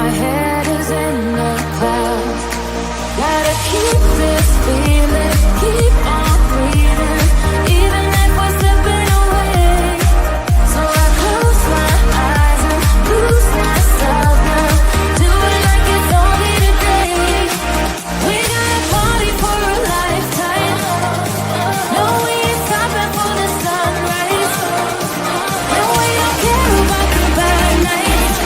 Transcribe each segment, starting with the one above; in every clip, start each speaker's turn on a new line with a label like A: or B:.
A: my head is in the clouds. Gotta keep this feeling, keep on breathing, even if we're slipping away. So I close my eyes and lose myself now, do it like it's only today. We got a party for a lifetime. No, we ain't stopping for the sunrise. No, we don't care about the bad nights.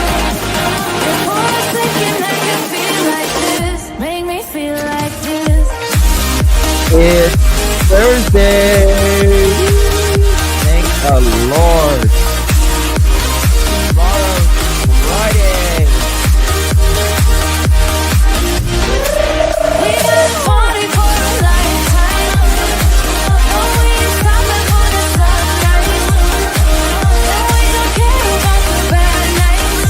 A: Before I thinking I can feel like this, make me feel like this.
B: It's Thursday. Thank the Lord. Tomorrow's Friday.
A: We got a party for a lifetime. No, we ain't stopping for the sunrise. No, we don't care about the bad nights.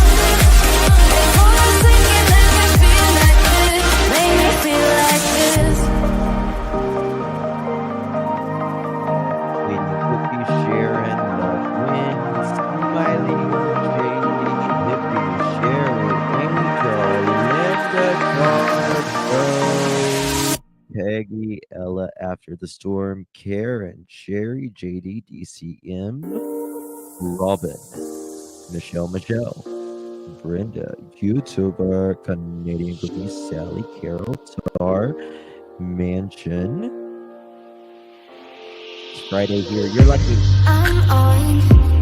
A: Before I thinking I can feel like this, make me feel like this.
B: Lady Cookie, Sharon, Love Wins, Smiley, JD, Hippie, Sharon, Angel, Linda, Cargo, Peggy, Ella, After the Storm, Karen, Sherry, JD, DCM, Robin, Michelle, Brenda, YouTuber, Canadian Cookie, Sally, Carol, Tar, Mansion. It's Friday here. You're lucky.
A: I'm on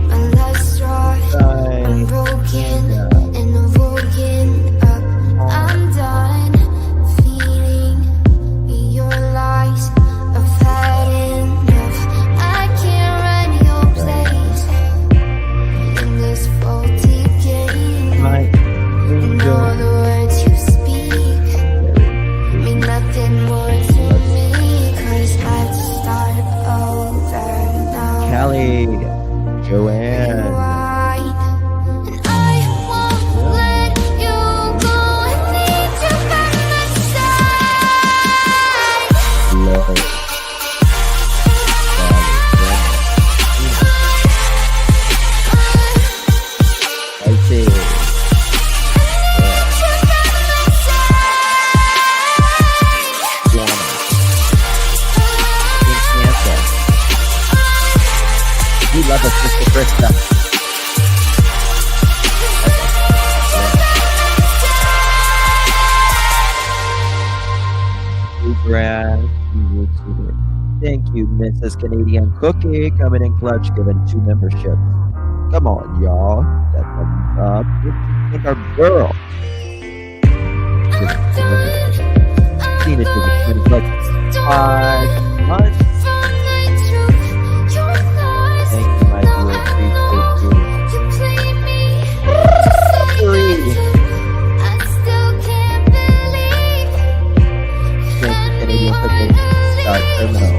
A: my last straw. I'm broken and I'm woken up. I'm done feeling your lies. I've had enough. I can't run your place in this faulty game.
B: My
A: And all the words you speak mean nothing more to me, 'cause I'd start over now.
B: Callie, Joanne,
A: And I won't let you go. I need you by my side.
B: Love, I see. Diana, Pink Santa. We love us, Mr. Krista. Brad, YouTuber. Thank you, Mrs. Canadian Cookie, coming in clutch, giving 2 memberships. Come on, y'all. That thumbs up. What do you think our girl? Tina giving 20 clutch. 5 months. Thank you, my dear. Appreciate you. 3. Thank you, Canadian Cookie. Start terminal.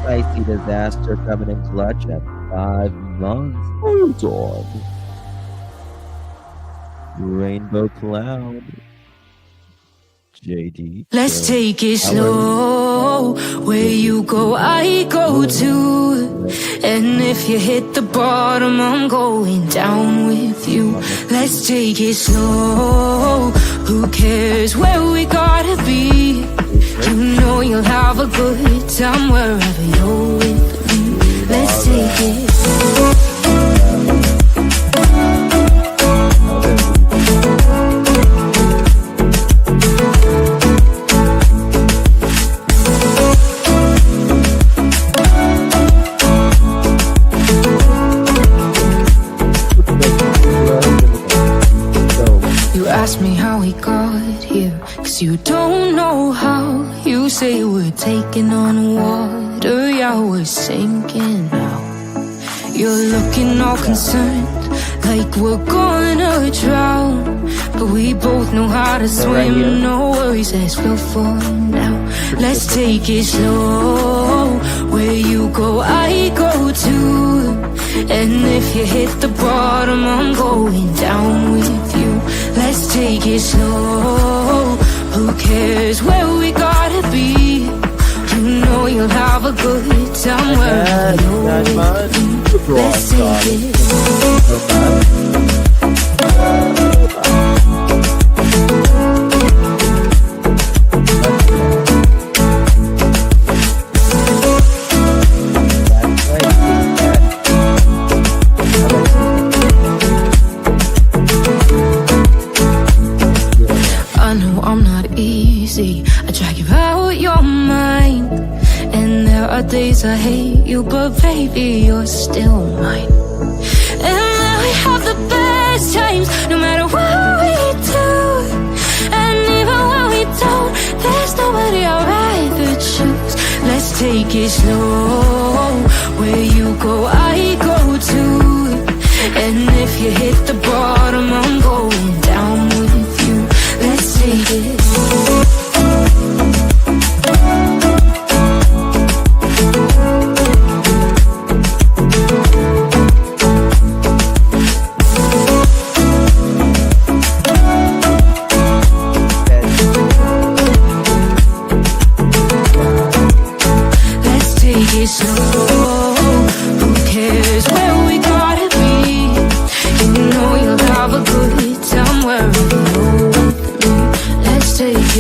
B: Spicy Disaster coming in clutch at 5 months. Hold on. Rainbow Cloud. JD.
C: Let's take it slow. Where you go, I go too. And if you hit the bottom, I'm going down with you. Let's take it slow. Who cares where we gotta be? You know you'll have a good time wherever you're with me. Let's take it slow. here, 'cause you don't know how. You say we're taking on water, yeah, we're sinking now. You're looking all concerned, like we're gonna drown, but we both know how to swim. No worries as we'll fall now. Let's take it slow. Where you go, I go too. And if you hit the bottom, I'm going down with you. Let's take it slow. Who cares where we gotta be? You know you'll have a good time wherever you're. Let's take it slow. I drag you out your mind, and there are days I hate you, but baby, you're still mine. And then we have the best times, no matter what we do. And even when we don't, there's nobody I'd rather choose. Let's take it slow. Where you go, I go too. And if you hit the bottom, I'm going down with you. Let's take it slow.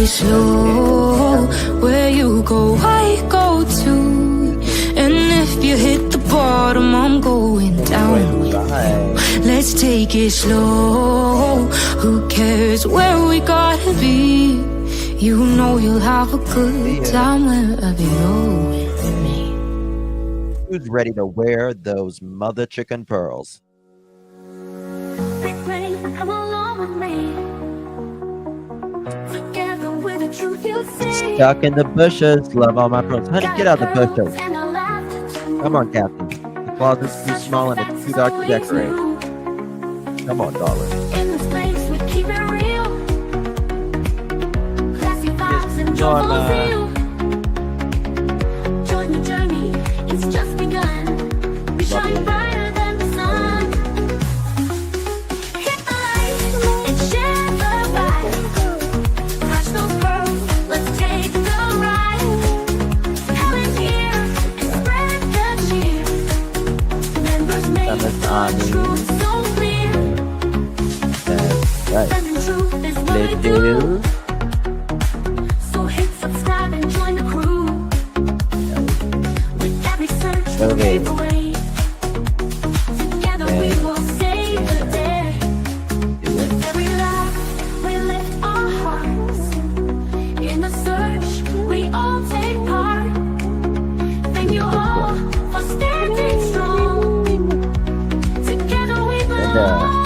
C: Slow, where you go, I go too. And if you hit the bottom, I'm going down with you. Let's take it slow. Who cares where we gotta be? You know you'll have a good time wherever you're with me.
B: Who's ready to wear those mother chicken pearls?
A: Big rain, come along with me.
B: Stuck in the bushes, love all my pearls. Honey, get out of the bushes. Come on, Captain. The closet's too small and it's too dark to decorate. Come on, darling.
A: In this place we keep it real. Classy vibes and joyful feel. Join the journey, it's just begun. We shine brighter than the sun. Hit the light and share the vibe. Crush those pearls, let's take the ride. Come in here and spread the cheer. Members make the truth so clear.
B: Right.
A: Truth is what we do. So hit subscribe and join the crew. With every search we pave the way. Together we will save the day. With every laugh we lift our hearts. In the search we all take part. Thank you all for standing strong. Together we belong.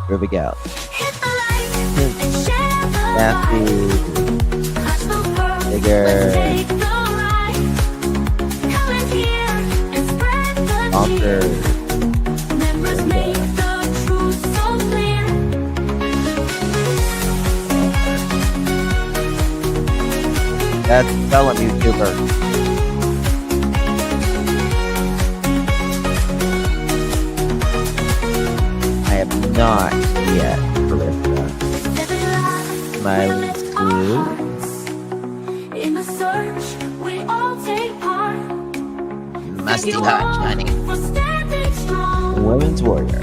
B: Here we go.
A: Hit the light and share the
B: Nasty.
A: vibe. Crush those pearls,
B: Bigger.
A: let's take the ride. Come in here and spread the
B: Conquer.
A: cheer. Members make the truth so clear.
B: That's fellow YouTuber. I have not yet, Carissa.
A: Every laugh
B: Smiley
A: we lift our
B: Blue.
A: hearts. In the search we all take part.
B: Musty
A: Thank you
B: Hutch,
A: all
B: honey.
A: for standing strong.
B: Women's Warrior.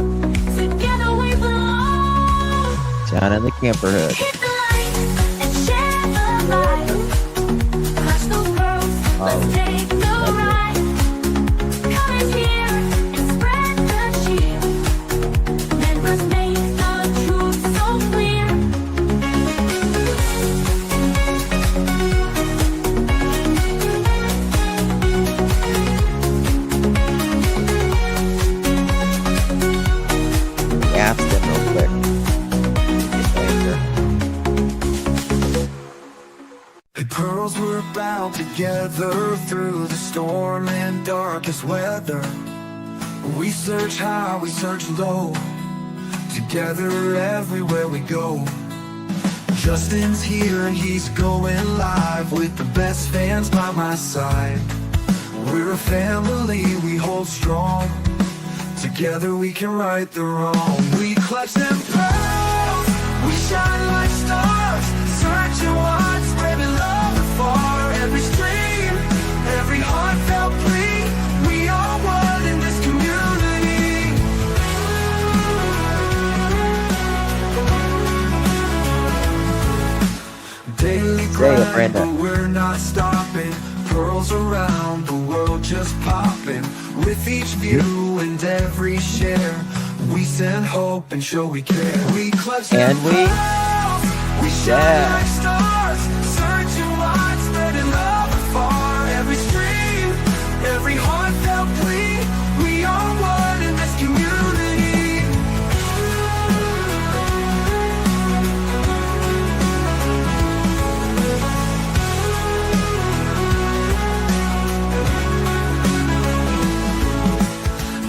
A: Together we belong.
B: Down in the camperhood.
A: Hit the light and share the vibe. Crush those pearls, let's take the ride. Come in here and spread the cheer. Members make the truth so clear.
B: Ask them real quick. Get the answer.
D: smile together through the storm and darkest weather. We search high, we search low, together everywhere we go. Justin's here and he's going live with the best fans by my side. We're a family, we hold strong, together we can right the wrong. We clutch them pearls, we shine like stars, searching wide, spreading love afar. Every stream, every heartfelt plea, we are one in this community. Daily grind, but we're not stopping. Pearls around the world just popping. With each view and every share, we send hope and show we care. We clutch
B: and
D: we shine like stars, searching wide, spreading love afar. Every stream, every heartfelt plea, we are one in this community.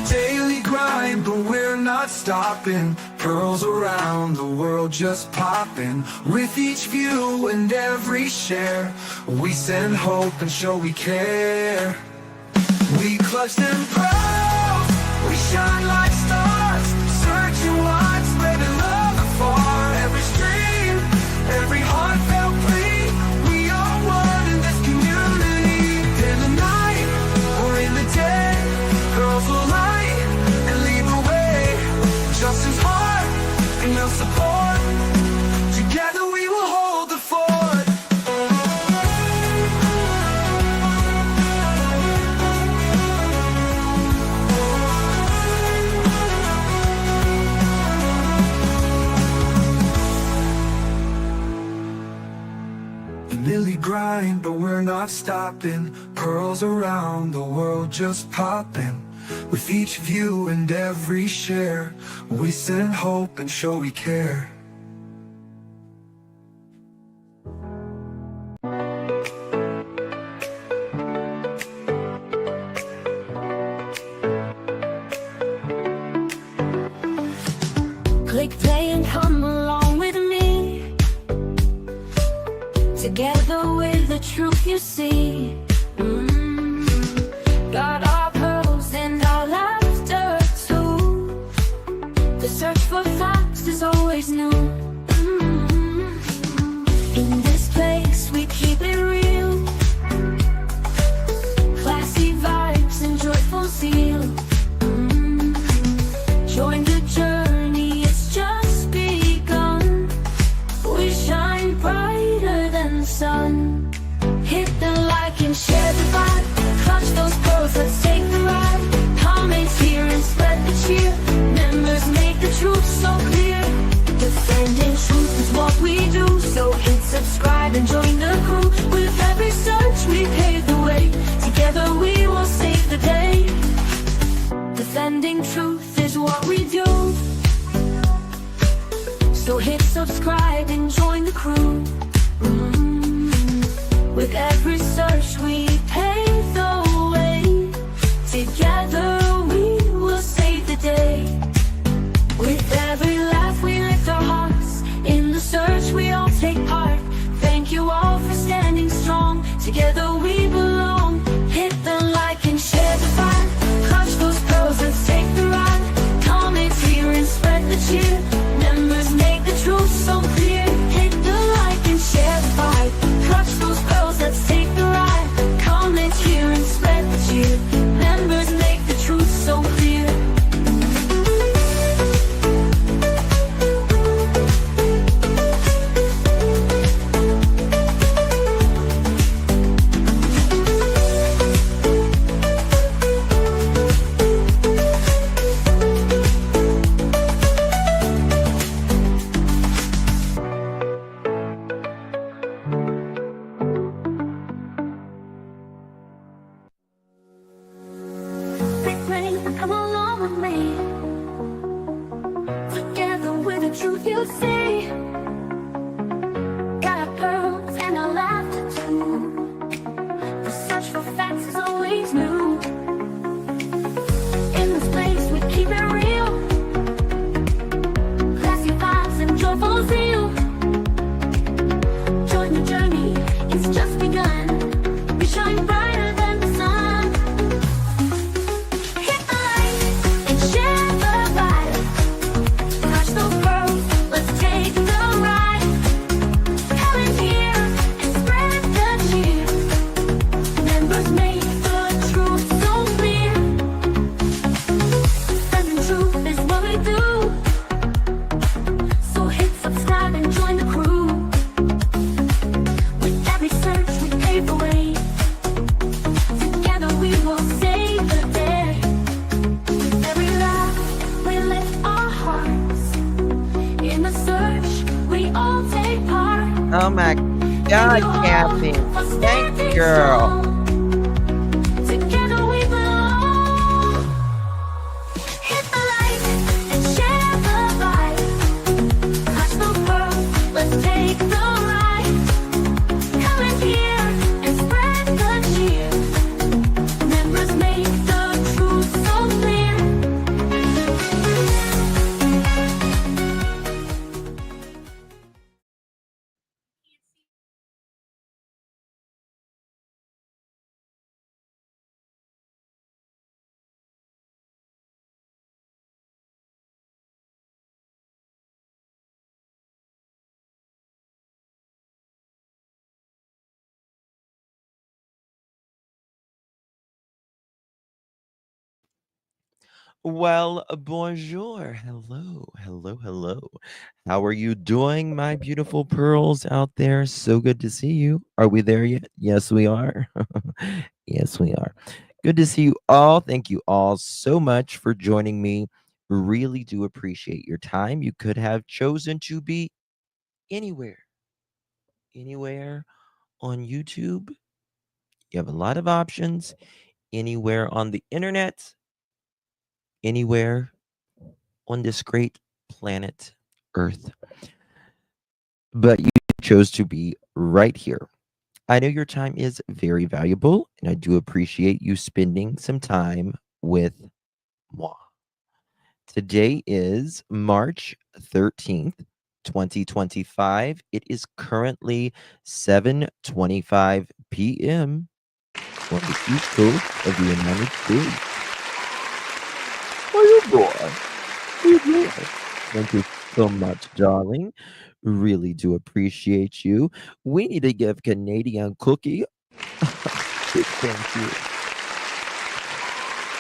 D: Daily grind, but we're not stopping. Pearls around the world just popping. With each view and every share, we send hope and show we care. We clutch them pearls, we shine like stars, searching wide, spreading love afar. Every stream, every heartfelt plea, we are one in this community. In the night or in the day, girls will light and lead the way. Justin's heart and your support, together we will hold the fort. Daily grind, but we're not stopping. Pearls around the world just popping. With each view and every share, we send hope and show we care.
A: Click play and come along with me. Together with the truth you see. Got our pearls and our laughter too. The search for facts is always new. In this place we keep it real. Classy vibes and joyful zeal. Join the journey, it's just begun. We shine brighter than the sun. Hit the like and share the vibe. Clutch those pearls, let's take the ride. Comments here and spread the cheer. Members make the truth so clear. Defending truth is what we do. So hit subscribe and join the crew. With every search we pave the way. Together we will save the day. Defending truth is what we do. So hit subscribe and join the crew. With every search we pave the way. Together we will save the day. With every laugh we lift our hearts. In the search we all take part. Thank you all for standing strong. Together we belong. Hit the like and share the vibe. Clutch those pearls, let's take the ride. Comments here and spread the cheer. Members make the truth so clear. Hit the like and share the vibe. Clutch those pearls, let's take the ride. Comments here and spread the cheer. Members make the truth so clear. Come along with me. Together with the truth you see. Got our pearls and our laughter too.
B: Oh my
A: Thank
B: God,
A: you all
B: Kathy.
A: for
B: Thank you,
A: standing
B: girl.
A: strong. Together we belong. Hit the light and share the vibe. Touch the world, let's take the ride. Come in here and spread the cheer. Members make the truth so clear.
B: Well, bonjour. Hello, hello, hello. How are you doing, my beautiful pearls out there? So good to see you. Are we there yet? Yes, we are. Yes, we are. Good to see you all. Thank you all so much for joining me. Really do appreciate your time. You could have chosen to be anywhere, anywhere on YouTube. You have a lot of options. Anywhere on the internet, anywhere on this great planet Earth. But you chose to be right here. I know your time is very valuable, and I do appreciate you spending some time with moi. Today is March 13th, 2025. It is currently 7:25 p.m. on the East Coast of the United States. Oh, boy. Oh, boy. Thank you so much, darling. Really do appreciate you. We need to give Canadian Cookie big thank you.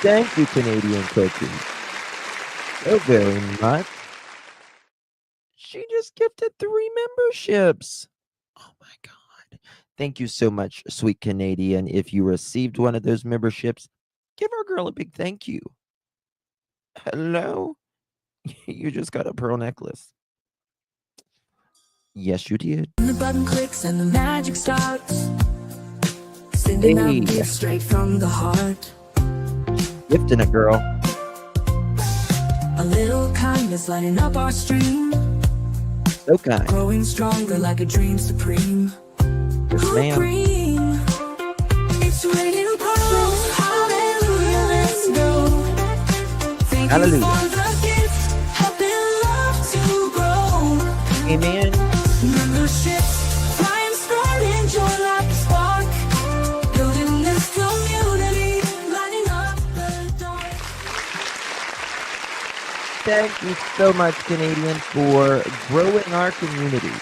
B: Thank you, Canadian Cookie, so very much. She just gifted 3 memberships. Oh my God. Thank you so much, sweet Canadian. If you received one of those memberships, give our girl a big thank you. Hello? You just got a pearl necklace. Yes, you did.
A: The button clicks and the magic starts. Sending
B: Hey,
A: out gifts straight from the heart.
B: gifting it, girl.
A: A little kindness lighting up our stream.
B: So kind.
A: Growing stronger like a dream supreme.
B: Yes, ma'am.
A: Green. It's raining pearls. Hallelujah, let's go. Thank
B: Hallelujah.
A: you for the gifts. Helping love to grow.
B: Amen.
A: Memberships, flying star, enjoy like a spark. Building this community, lighting up the dark.
B: Thank you so much, Canadian, for growing our community.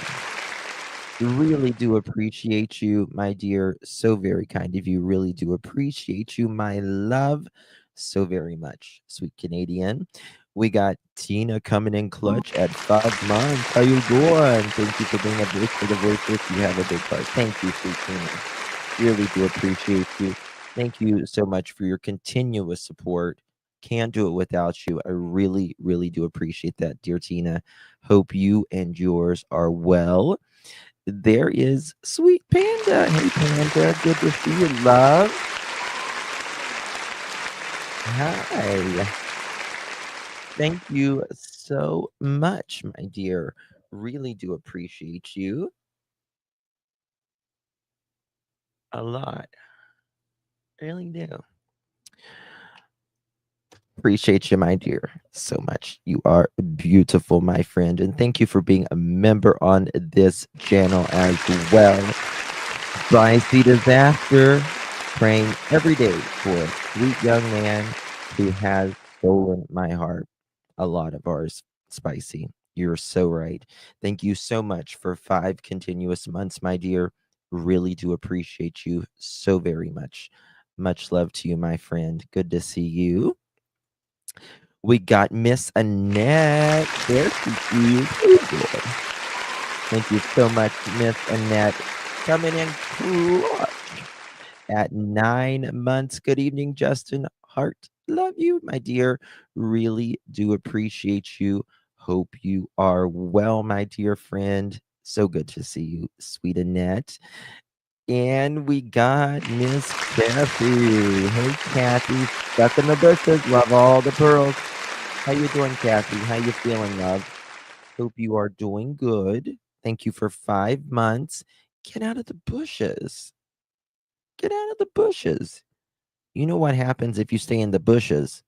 B: Really do appreciate you, my dear. So very kind of you. Really do appreciate you, my love, so very much, sweet Canadian. We got Tina coming in clutch at 5 months. How you doing? Thank you for being a voice for the voiceless. You have a big heart. Thank you, sweet Tina. Really do appreciate you. Thank you so much for your continuous support. Can't do it without you. I really, really do appreciate that, dear Tina. Hope you and yours are well. There is Sweet Panda. Hey, Panda. Good to see you, love. Hi. Thank you so much, my dear. Really do appreciate you a lot. Really do. Appreciate you, my dear, so much. You are beautiful, my friend. And thank you for being a member on this channel as well. Spicy Disaster, praying every day for a sweet young man who has stolen my heart. A lot of ours, Spicy. You're so right. Thank you so much for 5 continuous months, my dear. Really do appreciate you so very much. Much love to you, my friend. Good to see you. We got Miss Annette. There she is. Oh, boy. Thank you so much, Miss Annette. Coming in clutch at 9 months. Good evening, Justin Hart. Love you, my dear. Really do appreciate you. Hope you are well, my dear friend. So good to see you, sweet Annette. And we got Miss Kathy. Hey, Kathy, stuck in the bushes. Love all the pearls. How you doing, Kathy? How you feeling, love? Hope you are doing good. Thank you for 5 months. Get out of the bushes. Get out of the bushes. You know what happens if you stay in the bushes?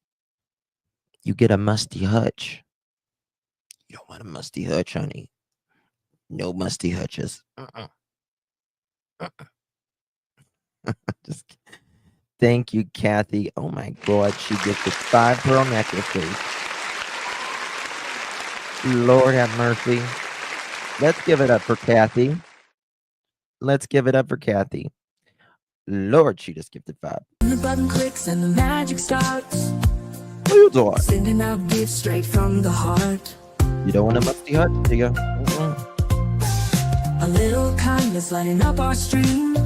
B: You get a musty hutch. You don't want a musty hutch, honey. No musty hutches. Just thank you, Kathy. Oh my God, she gets the 5 pearl necklaces. Lord have mercy. Let's give it up for Kathy. Let's give it up for Kathy. Lord, she just gifted 5.
A: The button clicks and the magic starts.
B: What you doing?
A: Sending out gifts straight from the heart.
B: You don't want a musty hutch, do you?
A: A little kindness lighting up our stream.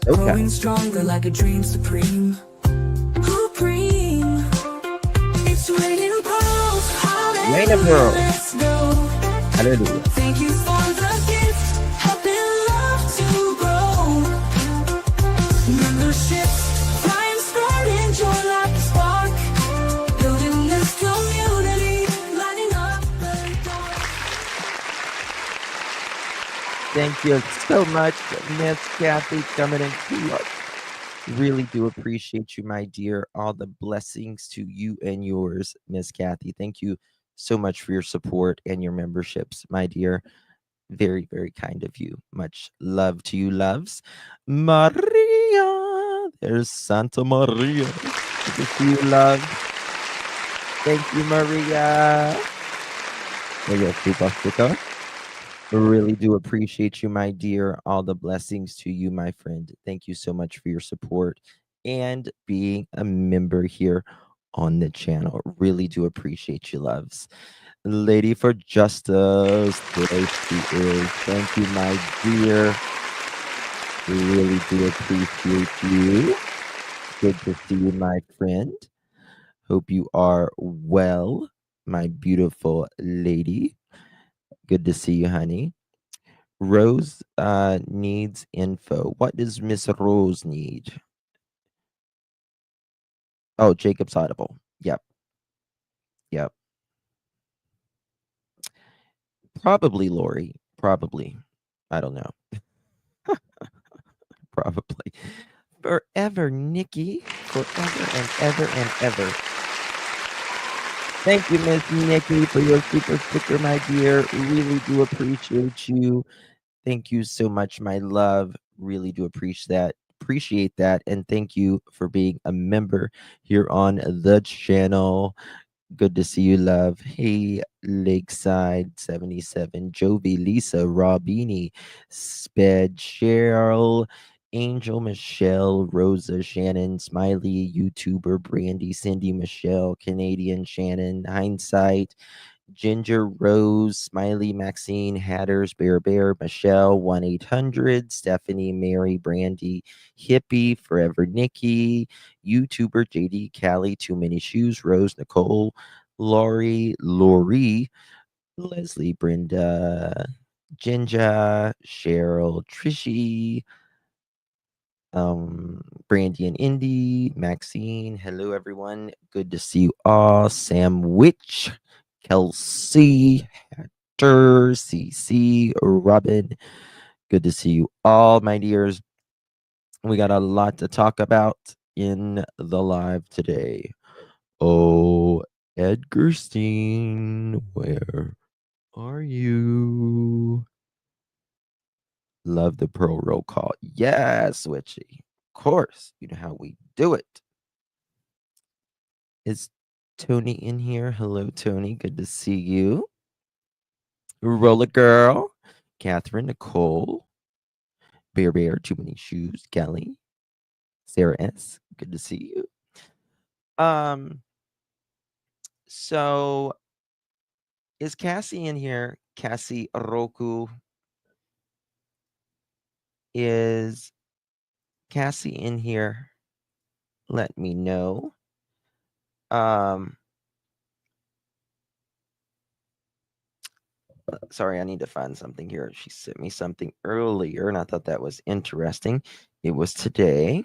B: Okay.
A: Growing stronger like a dream supreme. Supreme. It's raining pearls.
B: Raining pearls.
A: Let's go.
B: Hallelujah.
A: Thank you for the gift. Helping love to grow. Memberships, flying starting joy like a spark. Building this community, lighting up the dark.
B: Thank you so much, Miss Kathy, coming in clutch. Really do appreciate you, my dear. All the blessings to you and yours, Miss Kathy. Thank you so much for your support and your memberships, my dear. Very, very kind of you. Much love to you, loves. Maria. There's Santa Maria. Good to see you, love. Thank you, Maria. Really do appreciate you, my dear. All the blessings to you, my friend. Thank you so much for your support and being a member here on the channel. Really do appreciate you, loves. Lady for Justice, there she is. Thank you, my dear. Really do appreciate you. Good to see you, my friend. Hope you are well, my beautiful lady. Good to see you, honey. Rose needs info. What does Miss Rose need? Oh, Jacob's Audible. Yep. Yep. Probably Lori. Probably. I don't know. Probably. Forever, Nikki. Forever and ever and ever. Thank you, Miss Nikki, for your super sticker, my dear. Really do appreciate you. Thank you so much, my love. Really do appreciate that. And thank you for being a member here on the channel. Good to see you, love. Hey, Lakeside 77, Jovi, Lisa, Robini, Sped, Cheryl, Angel, Michelle, Rosa, Shannon, Smiley, YouTuber, Brandy, Cindy, Michelle, Canadian, Shannon, Hindsight, Ginger, Rose, Smiley, Maxine, Hatters, Bear, Michelle, 1-800, Stephanie, Mary, Brandy, Hippie, Forever Nikki, YouTuber, JD, Callie, Too Many Shoes, Rose, Nicole, Lori, Leslie, Brenda, Ginger, Cheryl, Trishy, Brandy and Indy, Maxine. Hello, everyone. Good to see you all. Sam Witch, Kelsey, Hector, CC, Robin. Good to see you all, my dears. We got a lot to talk about in the live today. Oh, Edgarrrr, where are you? Love the Pearl roll call. Yes, Witchy. Of course. You know how we do it. Is Tony in here? Hello, Tony. Good to see you. Roller Girl. Catherine, Nicole. Bear, Too Many Shoes. Kelly. Sarah S. Good to see you. So is Cassie in here? Cassie Roku. Is Cassie in here? Let me know. Sorry, I need to find something here. She sent me something earlier, and I thought that was interesting. It was today,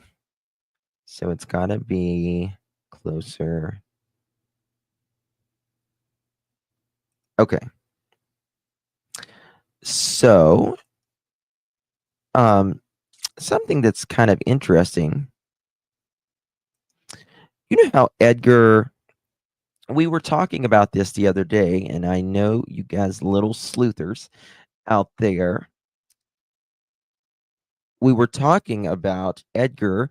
B: so it's got to be closer. Okay. So, something that's kind of interesting. You know how Edgar, we were talking about this the other day, and I know you guys little sleuthers out there, we were talking about Edgar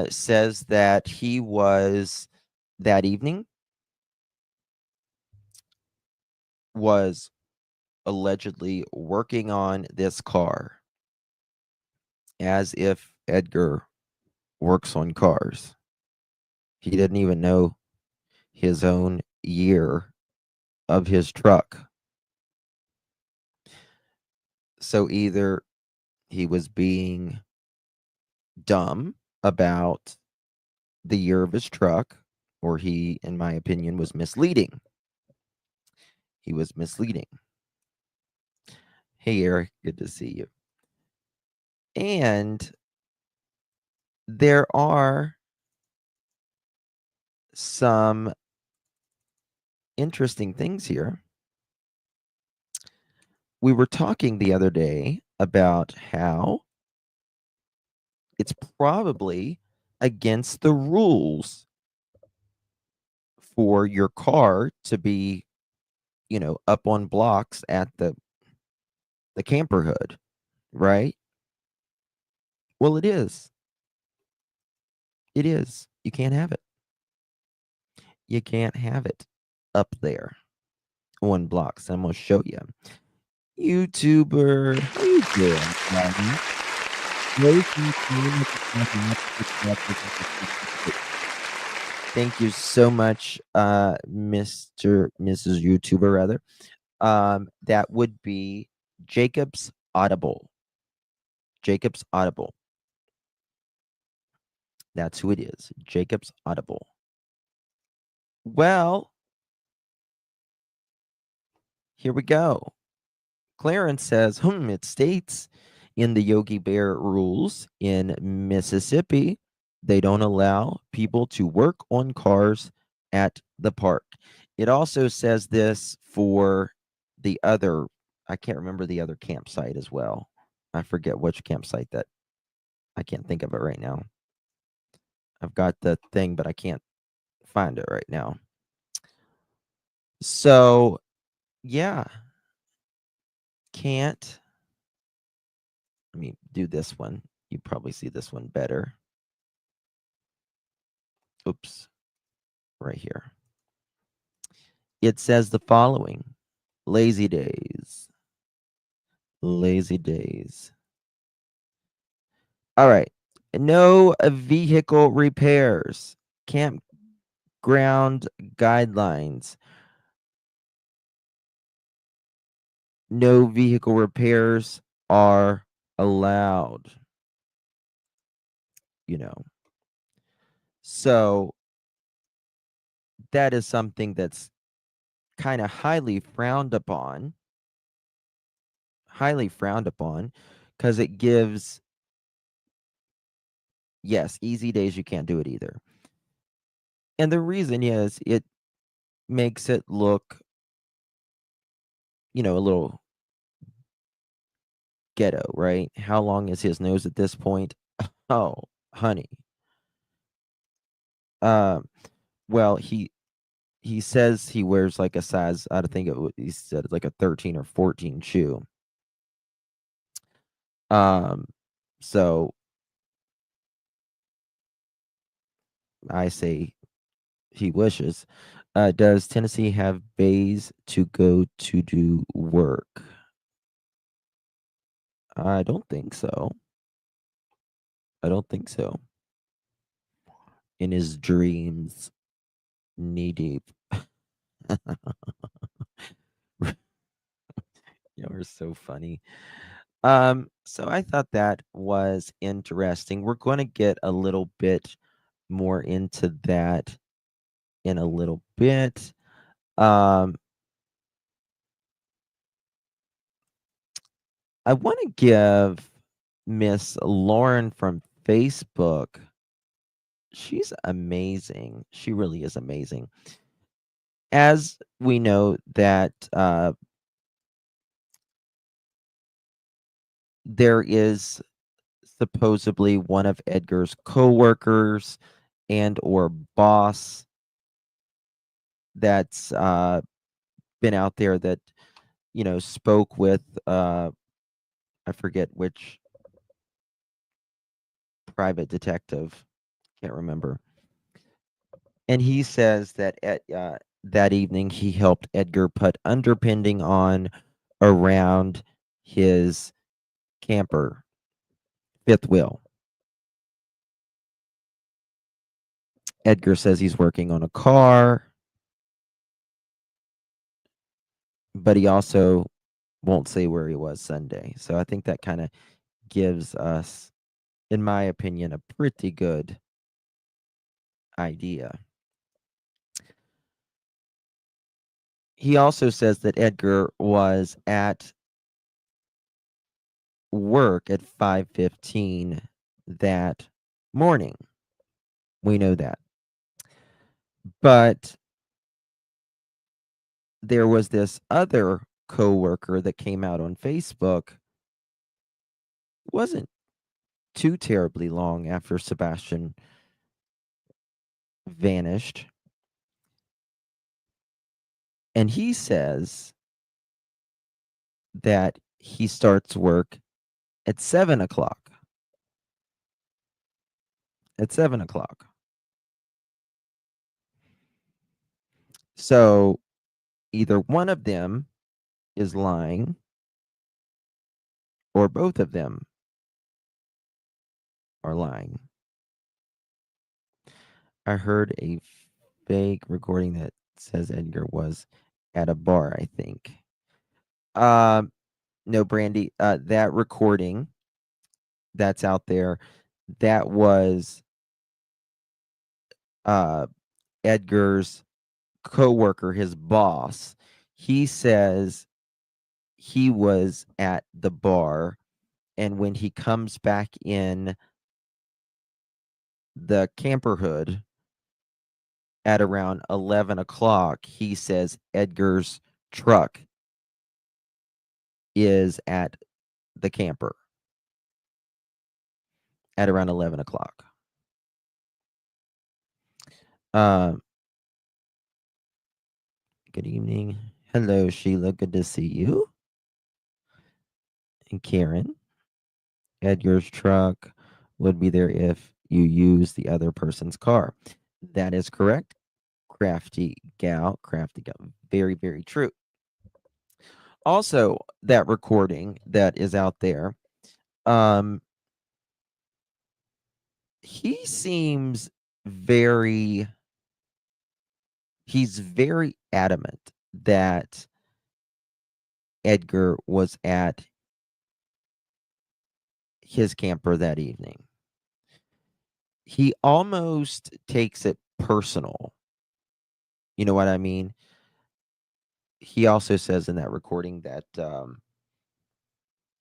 B: says that he was that evening was allegedly working on this car, as if Edgar works on cars. He didn't even know his own year of his truck. So either he was being dumb about the year of his truck, or he, in my opinion, was misleading. He was misleading. Hey, Eric, good to see you. And there are some interesting things here. We were talking the other day about how it's probably against the rules for your car to be, up on blocks at the camperhood, right? Well, it is. It is. You can't have it. You can't have it up there on blocks. I'm gonna show you. YouTuber, how you doing, buddy? Thank you so much, Mrs. YouTuber, rather. That would be Jacob's Audible. Jacob's Audible. That's who it is. Jacob's Audible. Well, here we go. Clarence says, it states in the Yogi Bear rules in Mississippi, they don't allow people to work on cars at the park. It also says this for the other, I can't remember the other campsite as well. I forget which campsite that, I can't think of it right now. I've got the thing, but I can't find it right now. So, yeah. Can't. Let me do this one. You probably see this one better. Oops. Right here. It says the following. Lazy days. Lazy days. All right. No vehicle repairs. Campground guidelines. No vehicle repairs are allowed. So that is something that's kind of highly frowned upon. Highly frowned upon, because it gives, yes, easy days, you can't do it either. And the reason is it makes it look, a little ghetto, right? How long is his nose at this point? Oh, honey. Well, he says he wears like a size, I think he said like a 13 or 14 shoe. So I say he wishes. Does Tennessee have bays to go to do work? I don't think so. I don't think so. In his dreams, knee deep. You're so funny. So I thought that was interesting. We're going to get a little bit more into that in a little bit. I want to give Miss Lauren from Facebook. She's amazing. She really is amazing. As we know that there is supposedly one of Edgar's coworkers and or boss that's been out there that spoke with I forget which private detective, can't remember, and he says that at that evening he helped Edgar put underpinning on around his camper fifth wheel. Edgar says he's working on a car, but he also won't say where he was Sunday. So I think that kind of gives us, in my opinion, a pretty good idea. He also says that Edgar was at work at 5:15 that morning. We know that. But there was this other coworker that came out on Facebook. It wasn't too terribly long after Sebastian vanished. And he says that he starts work at 7 o'clock. At 7 o'clock. So either one of them is lying or both of them are lying. I heard a fake recording that says Edgar was at a bar, I think. No, Brandy, that recording that's out there, that was Edgar's coworker, his boss. He says he was at the bar, and when he comes back in the camperhood at around 11 o'clock, he says Edgar's truck is at the camper at around 11 o'clock. Good evening. Hello, Sheila. Good to see you. And Karen. Edgar's truck would be there if you use the other person's car. That is correct. Crafty gal. Very, very true. Also, that recording that is out there, he seems he's very adamant that Edgar was at his camper that evening. He almost takes it personal. You know what I mean? He also says in that recording that,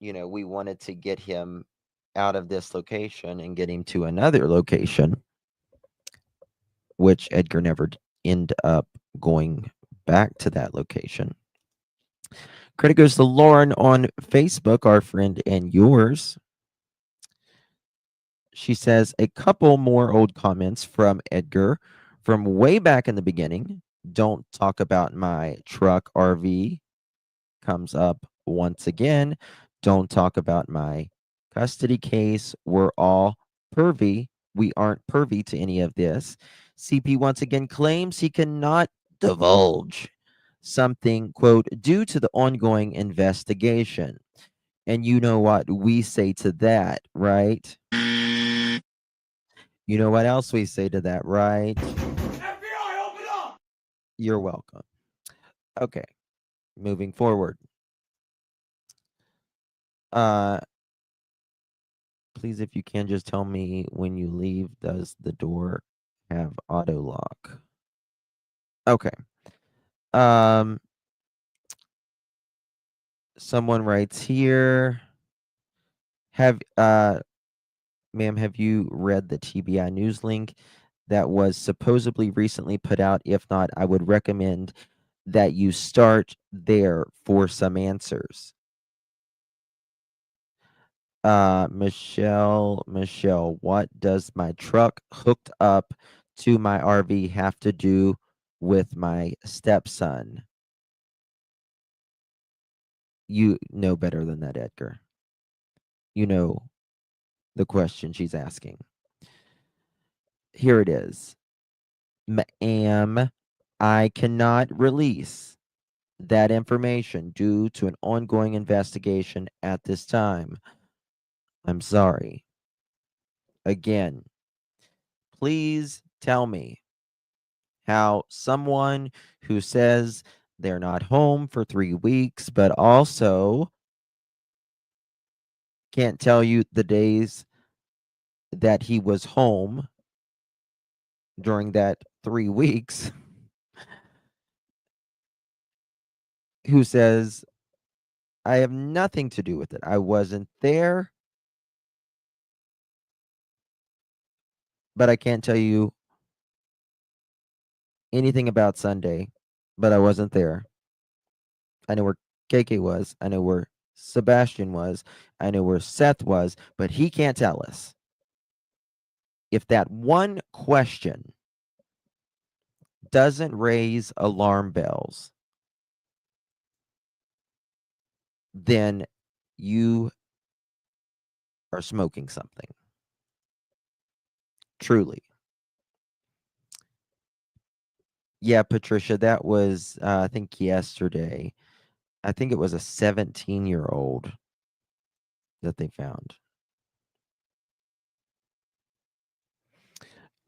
B: we wanted to get him out of this location and get him to another location, which Edgar never ended up going back to that location. Credit goes to Lauren on Facebook, our friend and yours. She says a couple more old comments from Edgar from way back in the beginning. Don't talk about my truck RV comes up once again. Don't talk about my custody case. We're all pervy. We aren't pervy to any of this. CP once again claims he cannot divulge something, quote, due to the ongoing investigation. And you know what we say to that, right? You know what else we say to that, right?
D: FBI, open up!
B: You're welcome. Okay, moving forward. Please, if you can, just tell me when you leave, does the door have auto lock? Okay. Someone writes here, Ma'am, have you read the TBI news link that was supposedly recently put out? If not, I would recommend that you start there for some answers. Michelle, what does my truck hooked up to my RV have to do with my stepson? You know better than that, Edgar. You know the question she's asking. Here it is. Ma'am, I cannot release that information due to an ongoing investigation at this time. I'm sorry. Again, please tell me how someone who says they're not home for 3 weeks, but also can't tell you the days that he was home during that 3 weeks, who says, I have nothing to do with it. I wasn't there, but I can't tell you anything about Sunday, but I wasn't there. I know where KK was. I know where Sebastian was. I know where Seth was, but he can't tell us. If that one question doesn't raise alarm bells, then you are smoking something. Truly. Yeah, Patricia, that was, I think yesterday. I think it was a 17-year-old that they found.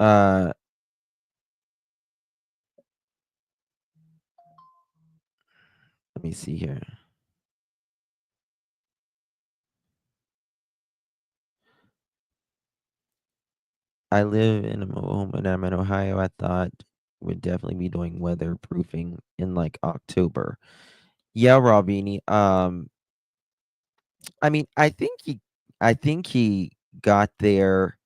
B: Let me see here. I live in a mobile home and I'm in Ohio. I thought we'd definitely be doing weatherproofing in like October. Yeah, Robini. I mean, I think he got there.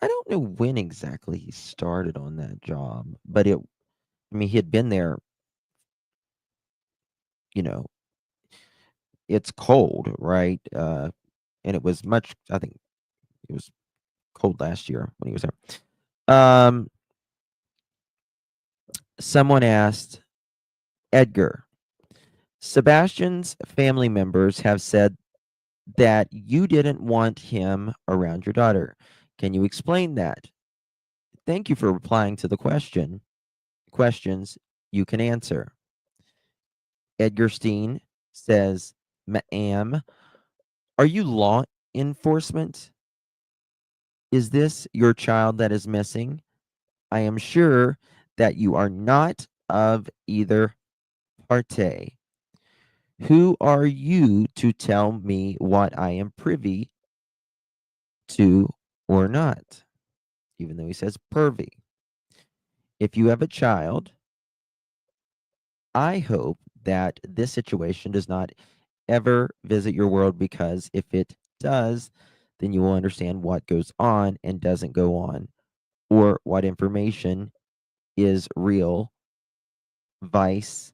B: I don't know when exactly he started on that job, but I mean, he had been there, you know, it's cold, right? And it was much, I think it was cold last year when he was there. Someone asked, Edgar, Sebastian's family members have said that you didn't want him around your daughter. Can you explain that? Thank you for replying to the questions you can answer. Edgar Steen says, Ma'am, are you law enforcement? Is this your child that is missing? I am sure that you are not of either parte. Who are you to tell me what I am privy to or not? Even though he says pervy. If you have a child, I hope that this situation does not ever visit your world, because if it does, then you will understand what goes on and doesn't go on, or what information is real, vice,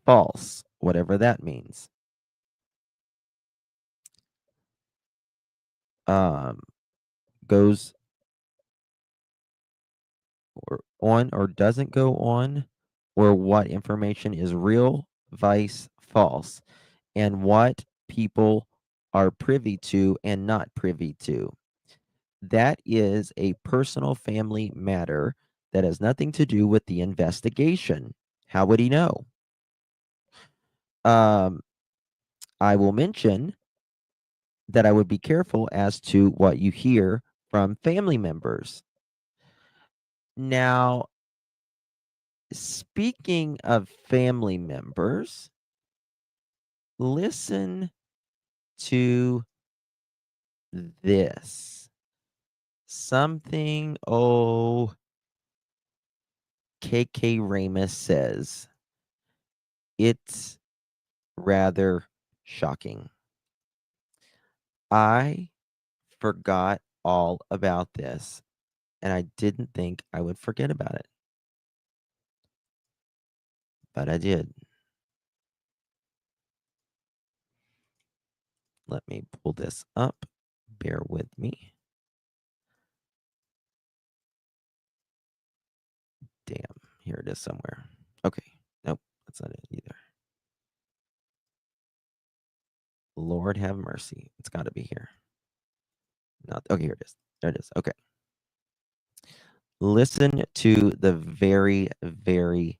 B: false, whatever that means. Goes or on or doesn't go on, or what information is real, vice, false, and what people are privy to and not privy to. That is a personal family matter that has nothing to do with the investigation. How would he know? I will mention that I would be careful as to what you hear from family members. Now, speaking of family members, listen to this. Something, KK Ramus says. It's rather Shocking. I forgot all about this, and I didn't think I would forget about it. But I did. Let me pull this up. Bear with me. Damn, here it is somewhere. Okay, nope, that's not it either. Lord have mercy. It's got to be here. Not okay. Here it is. There it is. Okay. Listen to the very, very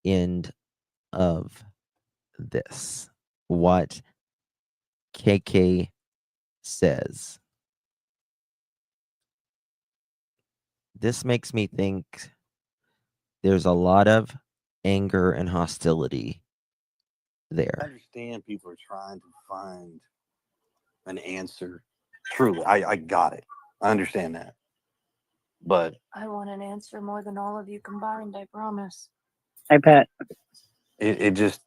B: end of this. What KK says. This makes me think there's a lot of anger and hostility
E: I
B: there.
E: understand people are trying to find an answer. Truly, I got it. I understand that. But
F: I want an answer more than all of you combined, I promise.
G: Hi, Pat.
E: it just,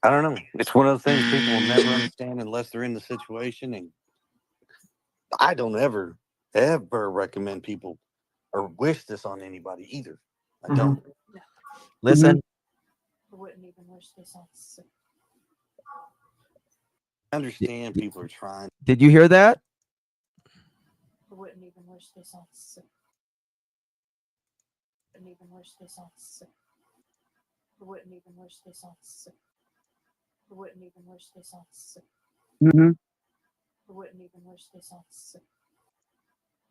E: I don't know. It's one of those things people will never understand unless they're in the situation. And I don't ever recommend people or wish this on anybody either. I don't.
B: Listen.
F: I wouldn't even wish this on sick.
E: I understand people are trying.
B: Did you hear that?
F: I wouldn't even wish this on sick. I wouldn't even wish this on sick. I wouldn't even wish this on sick. I wouldn't even wish this on sick.
G: Mm-hmm.
F: I wouldn't even wish this on sick.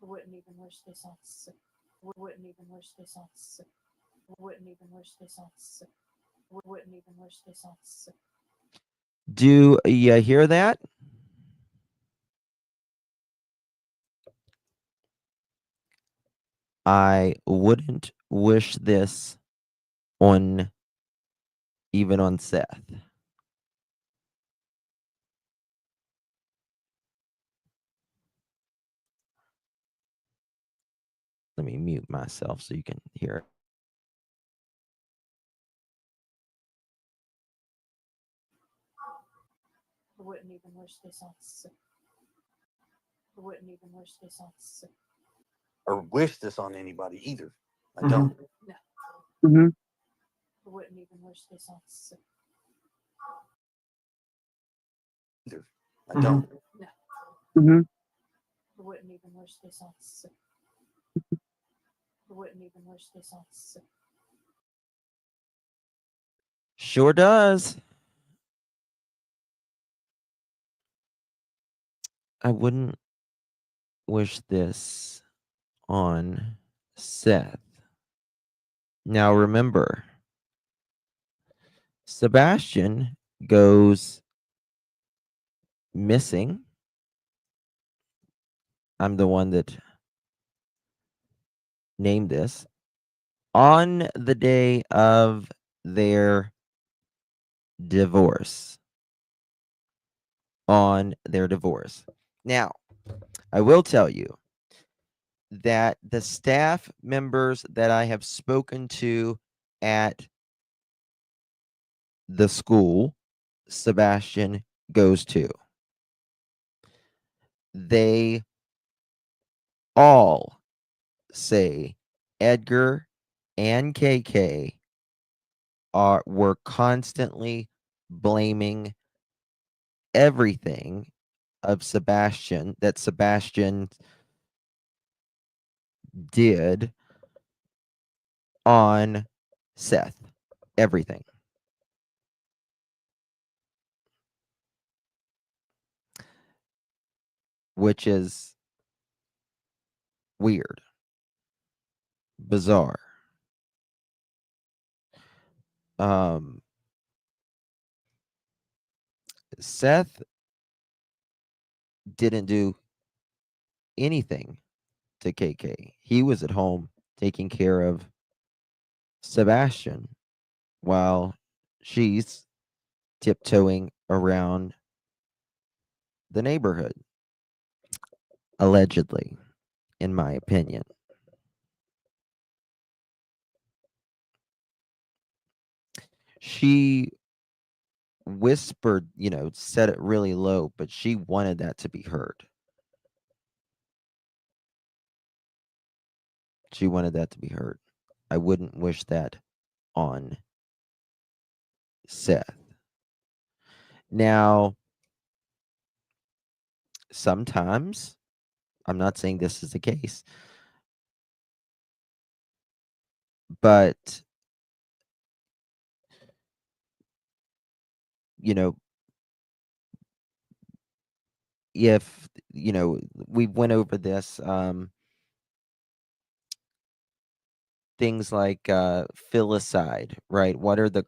F: I wouldn't even wish this on sick. I wouldn't even wish this on sick. I wouldn't even wish this on sick. I wouldn't even wish this on sick.
B: Do you hear that? I wouldn't wish this on even on Seth. Let me mute myself so you can hear it.
F: I wouldn't even wish this on sick. I wouldn't even wish this on sick.
E: Or wish this on anybody either. I don't.
G: Mm-hmm.
F: I wouldn't even wish this on sick.
E: Either. I don't.
G: Mm-hmm.
F: I wouldn't even wish this on sick. I wouldn't even wish this on sick.
B: Sure does. I wouldn't wish this on Seth. Now remember, Sebastian goes missing. I'm the one that named this. On the day of their divorce. On their divorce. Now, I will tell you that the staff members that I have spoken to at the school Sebastian goes to, they all say Edgar and KK were constantly blaming everything of Sebastian that Sebastian did on Seth. Everything. Which is weird. Bizarre. Seth didn't do anything to KK. He was at home taking care of Sebastian while she's tiptoeing around the neighborhood. Allegedly, in my opinion. She whispered, said it really low, but she wanted that to be heard. She wanted that to be heard. I wouldn't wish that on Seth. Now, sometimes, I'm not saying this is the case, but if we went over this, things like filicide, right? What are the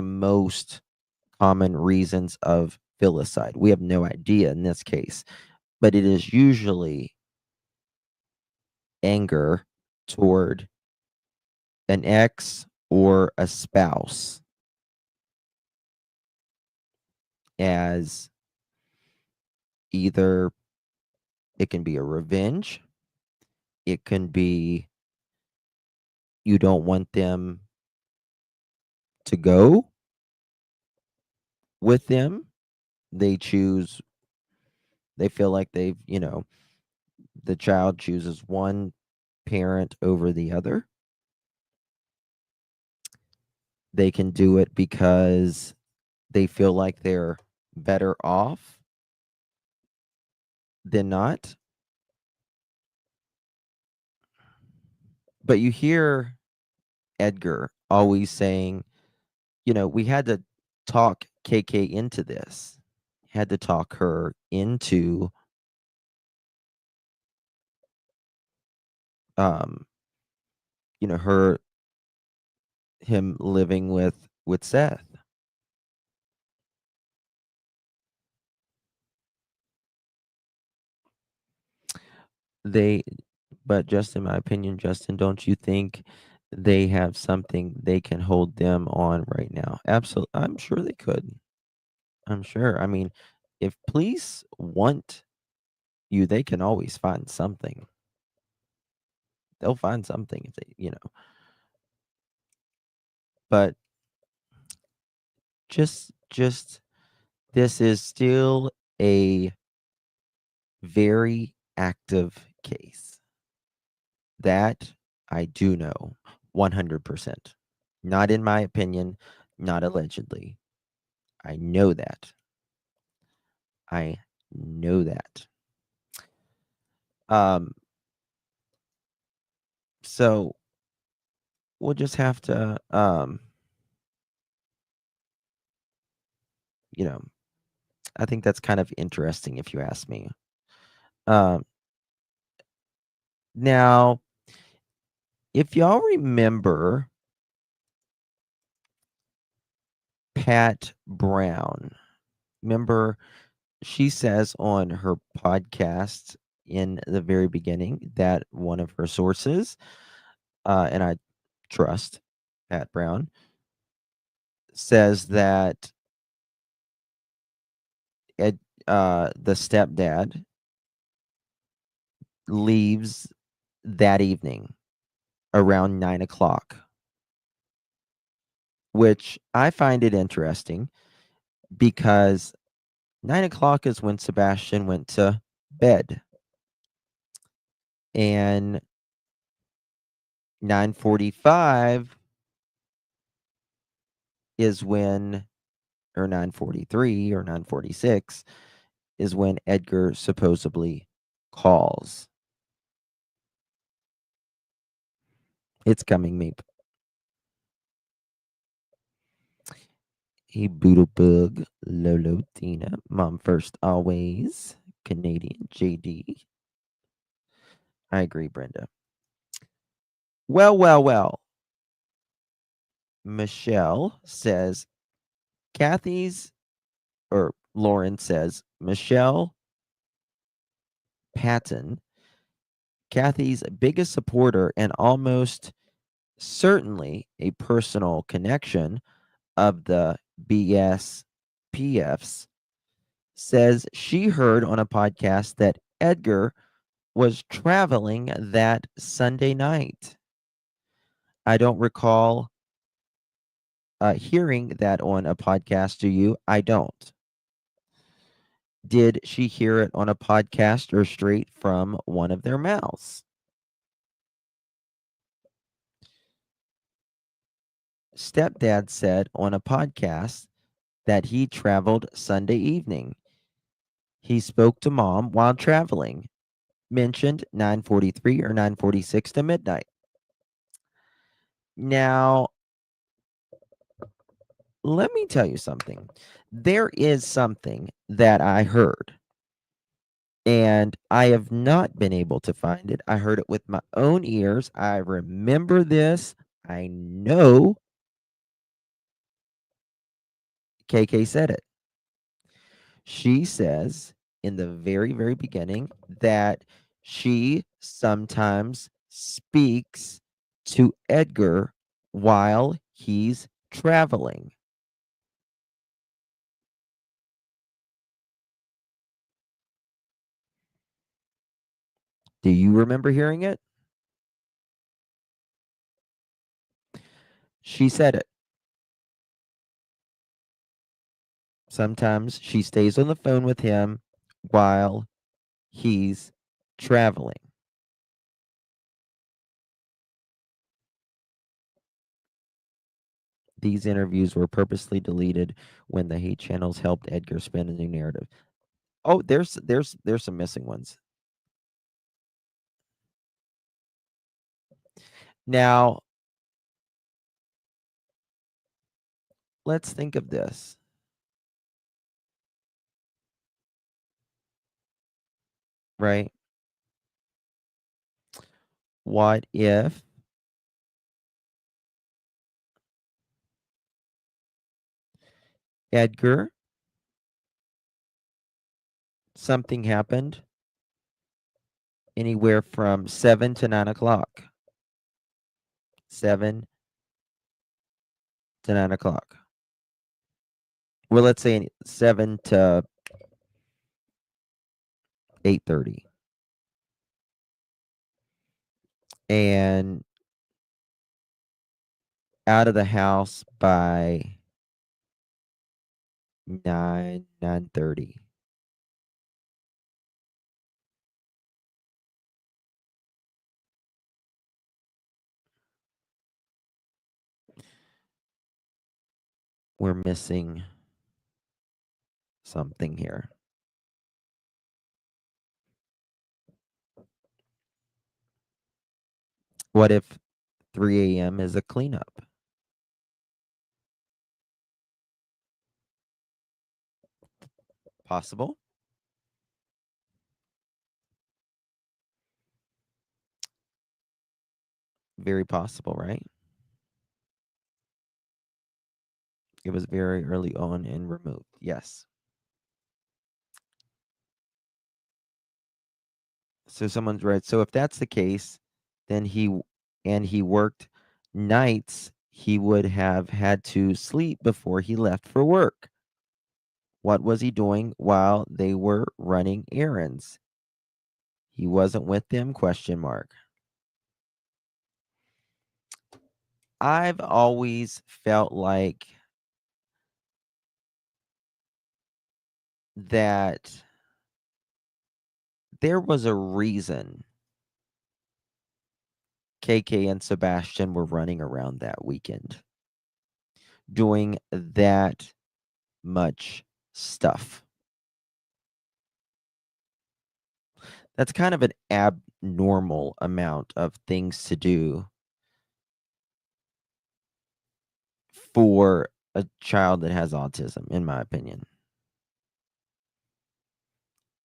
B: most common reasons of filicide? We have no idea in this case, but it is usually anger toward an ex or a spouse, as either it can be a revenge, it can be you don't want them to go with them. They feel like the child chooses one parent over the other. They can do it because they feel like they're better off than not. But you hear Edgar always saying, we had to talk KK into this, had to talk her into him living with Seth. But just in my opinion, Justin, don't you think they have something they can hold them on right now? Absolutely. I'm sure they could. I'm sure. I mean, if police want you, they can always find something. They'll find something if they, but just this is still a very active case. That I do know 100%. Not in my opinion, not allegedly. I know that. I know that. So we'll just have to I think that's kind of interesting if you ask me. Now, if y'all remember Pat Brown, remember she says on her podcast in the very beginning that one of her sources, and I trust Pat Brown, says that the stepdad leaves that evening around 9:00, which I find it interesting because 9:00 is when Sebastian went to bed, and 9:45 is when, or 9:43 or 9:46 is when Edgar supposedly calls. It's coming, Meep. Hey, Boodlebug, Lolo, Tina, Mom First Always, Canadian, JD. I agree, Brenda. Well. Michelle says, Lauren says, Michelle Patton, Kathy's biggest supporter and almost certainly a personal connection of the BSPFs, says she heard on a podcast that Edgar was traveling that Sunday night. I don't recall hearing that on a podcast, do you? I don't. Did she hear it on a podcast or straight from one of their mouths? Stepdad said on a podcast that he traveled Sunday evening. He spoke to mom while traveling, mentioned 9:43 or 9:46 to midnight. Now, let me tell you something. There is something that I heard, and I have not been able to find it. I heard it with my own ears. I remember this. I know KK said it. She says in the very, very beginning that she sometimes speaks to Edgar while he's traveling. Do you remember hearing it? She said it. Sometimes she stays on the phone with him while he's traveling. These interviews were purposely deleted when the hate channels helped Edgar spin a new narrative. Oh, there's some missing ones. Now, let's think of this. Right? What if Edgar, something happened anywhere from 7 to 9 o'clock? 7 to 9 o'clock. Well, let's say 7 to 8:30. And out of the house by 9:30. We're missing something here. What if 3 a.m. is a cleanup? Possible? Very possible, right? It was very early on and removed. Yes. So someone's right. So if that's the case, then he worked nights, he would have had to sleep before he left for work. What was he doing while they were running errands? He wasn't with them? Question mark. I've always felt like that there was a reason KK and Sebastian were running around that weekend doing that much stuff. That's kind of an abnormal amount of things to do for a child that has autism, in my opinion.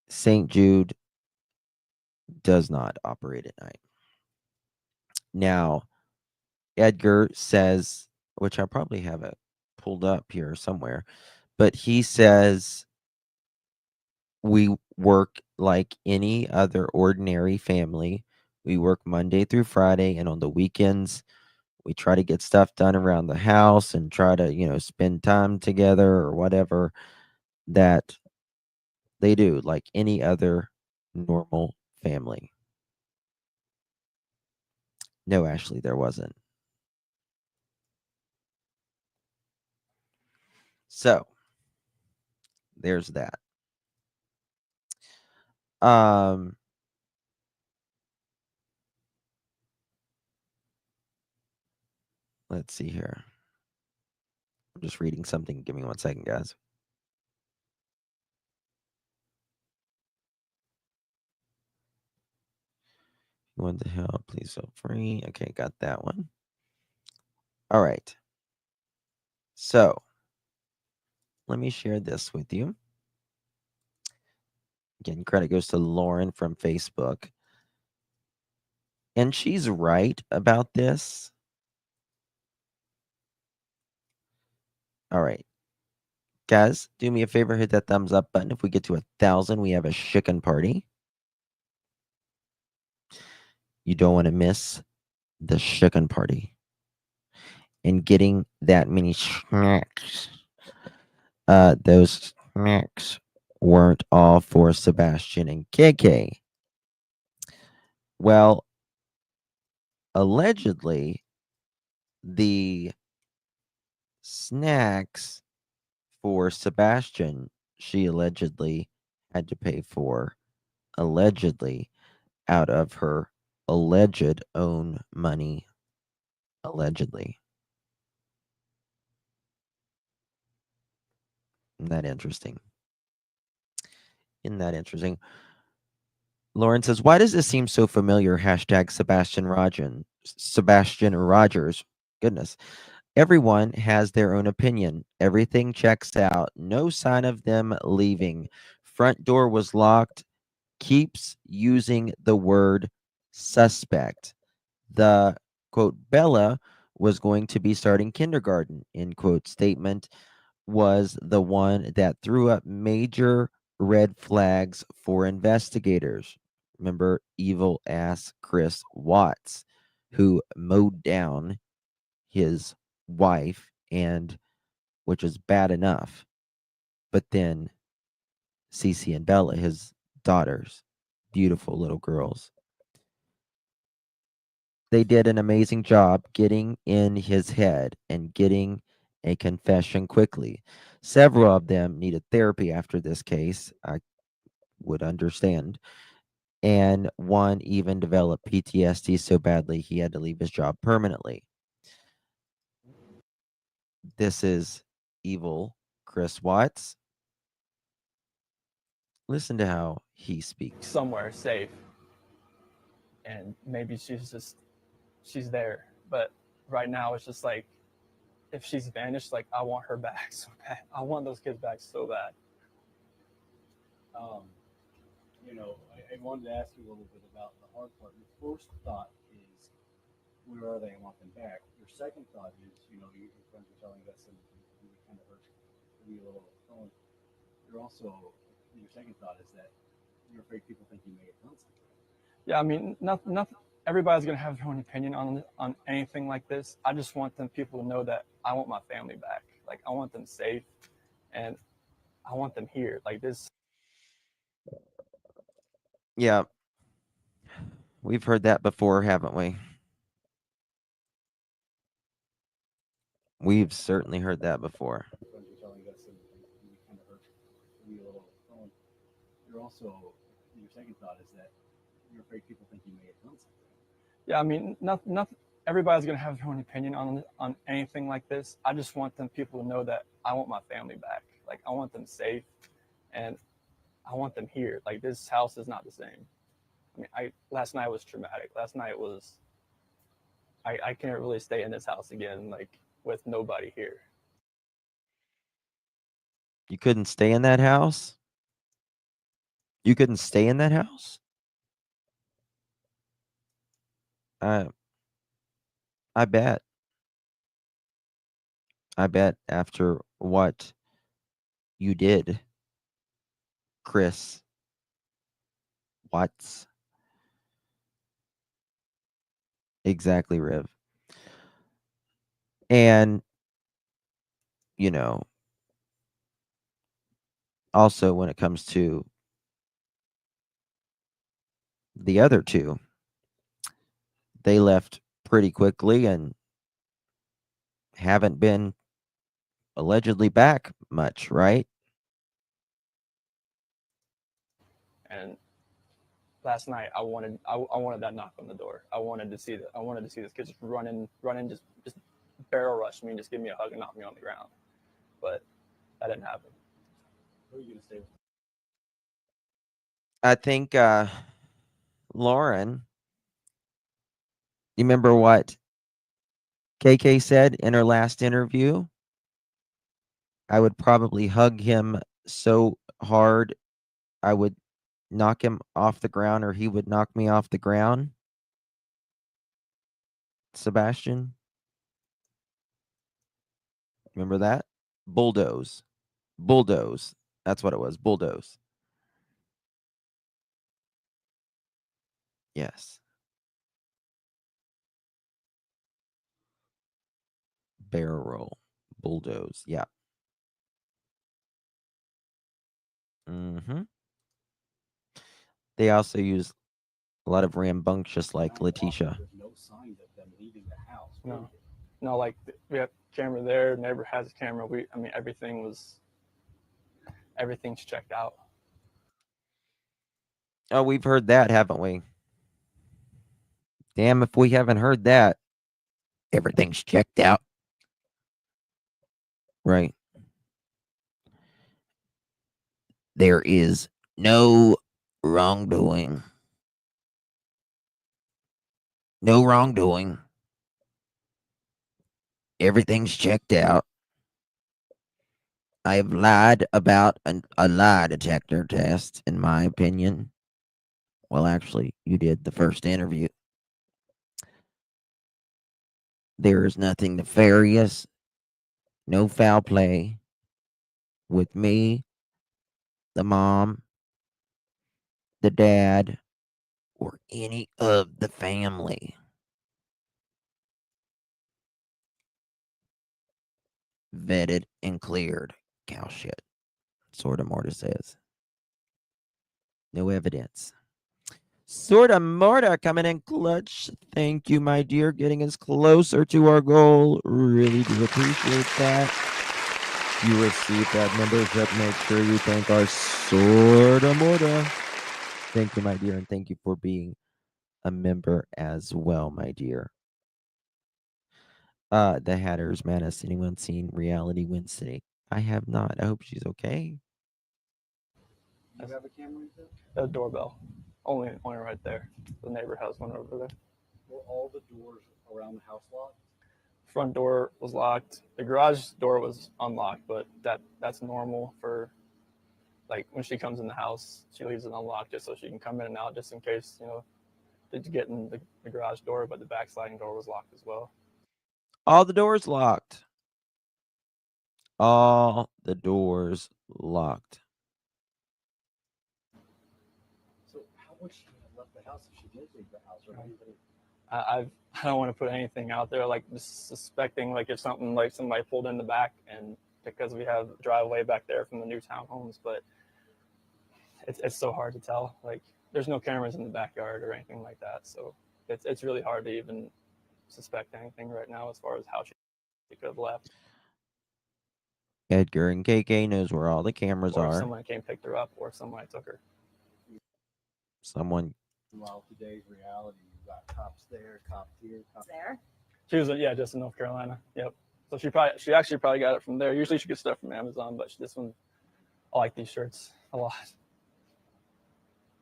B: St. Jude does not operate at night. Now, Edgar says, which I probably have it pulled up here somewhere, but he says we work like any other ordinary family. We work Monday through Friday, and on the weekends, we try to get stuff done around the house and try to, spend time together or whatever that they do, like any other normal family. No, Ashley, there wasn't. So there's that. Um, let's see here. I'm just reading something. Give me 1 second, guys. You want to help? Please feel free. Okay, got that one. All right. So let me share this with you. Again, credit goes to Lauren from Facebook. And she's right about this. All right. Guys, do me a favor, hit that thumbs up button. If we get to 1,000, we have a chicken party. You don't want to miss the chicken party. And getting that many snacks. Those snacks weren't all for Sebastian and KK. Well, allegedly, the snacks for Sebastian, she allegedly had to pay for, allegedly, out of her alleged own money. Allegedly. Isn't that interesting? Isn't that interesting? Lauren says, why does this seem so familiar? Hashtag Sebastian Rogers. Goodness. Everyone has their own opinion. Everything checks out. No sign of them leaving. Front door was locked. Keeps using the word suspect. The, quote, Bella was going to be starting kindergarten, end quote, statement was the one that threw up major red flags for investigators. Remember evil ass Chris Watts, who mowed down his wife, and which was bad enough. But then Cece and Bella, his daughters, beautiful little girls, they did an amazing job getting in his head and getting a confession quickly. Several of them needed therapy after this case. I would understand. And one even developed PTSD so badly he had to leave his job permanently. This is evil Chris Watts. Listen to how he speaks.
H: Somewhere safe, and maybe she's there, but right now it's just like, if she's vanished, like, I want her back so bad. I want those kids back so bad.
I: I wanted to ask you a little bit about the hard part. Your first thought is, where are they? I want them back. Your second thought is, your friends are telling us, and it kind of hurts to be a little thrown. Your second thought is that you're afraid people think you may have done something.
H: Yeah, I mean, not everybody's gonna have their own opinion on anything like this. I just want them people to know that I want my family back. Like, I want them safe, and I want them here. Like this.
B: Yeah. We've heard that before, haven't we? We've certainly heard that before.
I: Friends are telling us, and it kind of hurts to be a little thrown. Your second thought is that you're afraid people think you may have done something.
H: Yeah, I mean, not everybody's gonna have their own opinion on anything like this. I just want them people to know that I want my family back. Like, I want them safe, and I want them here. Like, this house is not the same. I mean, last night was traumatic. Last night was, I can't really stay in this house again, like, with nobody here.
B: You couldn't stay in that house? You couldn't stay in that house? I bet. I bet after what you did, Chris Watts. Exactly, Riv. And, also when it comes to the other two, they left pretty quickly and haven't been allegedly back much, right?
H: And last night I wanted that knock on the door. I wanted to see this kid just running, just barrel rush me and just give me a hug and knock me on the ground. But that didn't happen.
I: Who are you gonna stay with?
B: I think Lauren, you remember what KK said in her last interview? I would probably hug him so hard I would knock him off the ground, or he would knock me off the ground. Sebastian, remember that? Bulldoze. That's what it was. Bulldoze. Yes. Barrel roll. Bulldoze. Yeah. Mm-hmm. They also use a lot of rambunctious, like Letitia.
I: There's no signs of them leaving the house.
H: No, like we have camera there. Neighbor has a camera. Everything's checked out.
B: Oh, we've heard that, haven't we? Damn, if we haven't heard that. Everything's checked out. Right. There is no wrongdoing. No wrongdoing. Everything's checked out. I have lied about a lie detector test, in my opinion. Well, actually, you did the first interview. There is nothing nefarious, no foul play with me, the mom, the dad, or any of the family. Vetted and cleared. Cow shit. Sorta Morta says. No evidence. Sorta Morta coming in clutch. Thank you, my dear. Getting us closer to our goal. Really do appreciate that. If you receive that membership, make sure you thank our Sorta Morta. Thank you, my dear, and thank you for being a member as well, my dear. The Hatters, man, has anyone seen Reality Wednesday? I have not. I hope she's okay.
I: You have a camera in there?
H: The doorbell, only right there. The neighbor has one over there.
I: Were all the doors around the house locked?
H: Front door was locked. The garage door was unlocked, but that's normal for, like, when she comes in the house, she leaves it unlocked just so she can come in and out, just in case, to get in the garage door. But the back sliding door was locked as well.
B: All the doors locked. All the doors locked.
I: So how would she have left the house if she did leave the house? Or anybody?
H: I don't want to put anything out there, like just suspecting, like if something, like somebody pulled in the back, and because we have a driveway back there from the new townhomes, but it's so hard to tell. Like, there's no cameras in the backyard or anything like that, so it's really hard to even suspect anything right now as far as how she could have left.
B: Edgar and KK knows where all the cameras
H: Or if
B: are.
H: someone came picked her up, or if somebody took her.
B: Someone.
I: Well, today's reality, you've got cops there, cops here, cops
F: There?
H: She was just in North Carolina. Yep. So she actually probably got it from there. Usually she gets stuff from Amazon, but this one, I like these shirts a lot.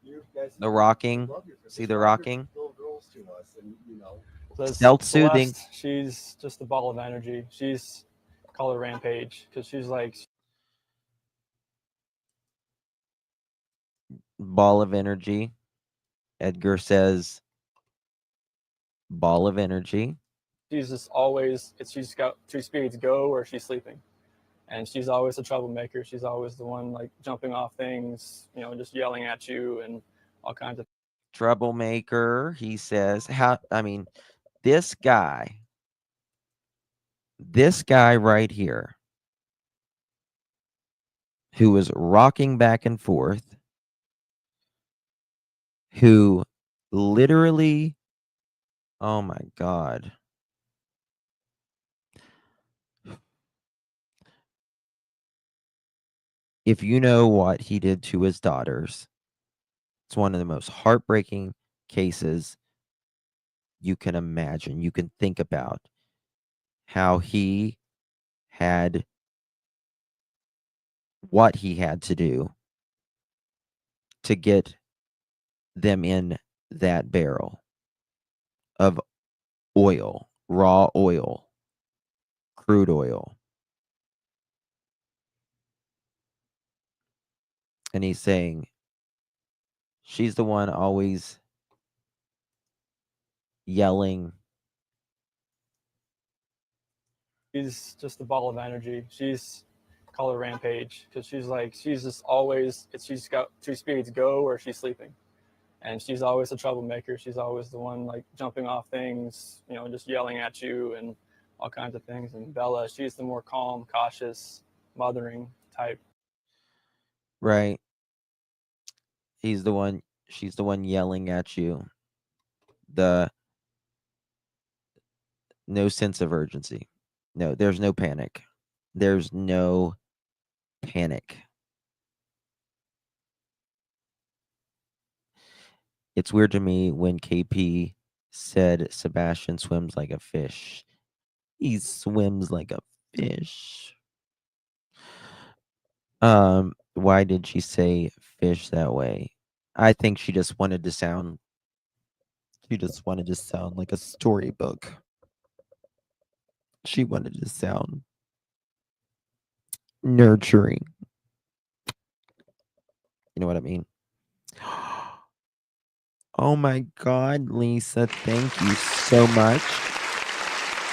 I: You guys,
B: The rocking.
I: love your-
B: See the rocking?
I: Little girls to us, and
B: Self-soothing.
H: Celeste, she's just a ball of energy. She's call her Rampage, because she's like,
B: Ball of energy. Edgar says ball of energy.
H: she's just always, she's got 2 speeds, go or she's sleeping. And she's always a troublemaker. She's always the one, like, jumping off things, just yelling at you and all kinds of
B: Troublemaker, he says. This guy right here, who was rocking back and forth, who literally, oh my God, if you know what he did to his daughters, it's one of the most heartbreaking cases you can imagine. You can think about how he had what he had to do to get them in that barrel of oil, raw oil, crude oil. And he's saying, she's the one always yelling.
H: She's just a ball of energy. She's call her Rampage because she's just always she's got two speeds, go or she's sleeping, and she's always a troublemaker. She's always the one like jumping off things, just yelling at you and all kinds of things. And Bella, she's the more calm, cautious, mothering type.
B: Right. She's the one yelling at you. The no sense of urgency. No, there's no panic. There's no panic. It's weird to me when KP said Sebastian swims like a fish. He swims like a fish. Why did she say fish that way? I think she just wanted to sound like a storybook. She wanted to sound nurturing. You know what I mean? Oh my God, Lisa, thank you so much.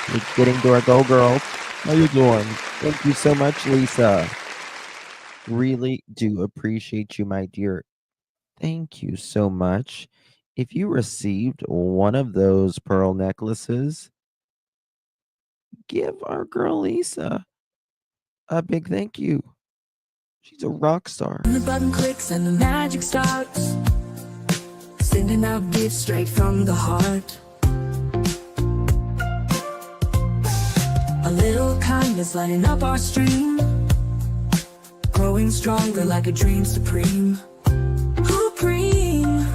B: You're getting to our go, girls. How you doing? Thank you so much, Lisa. Really do appreciate you, my dear. Thank you so much. If you received one of those pearl necklaces, give our girl Lisa a big thank you. She's a rock star.
A: And the button clicks and the magic starts, sending out gifts straight from the heart. A little kindness lighting up our stream, growing stronger like a dream supreme. Supreme.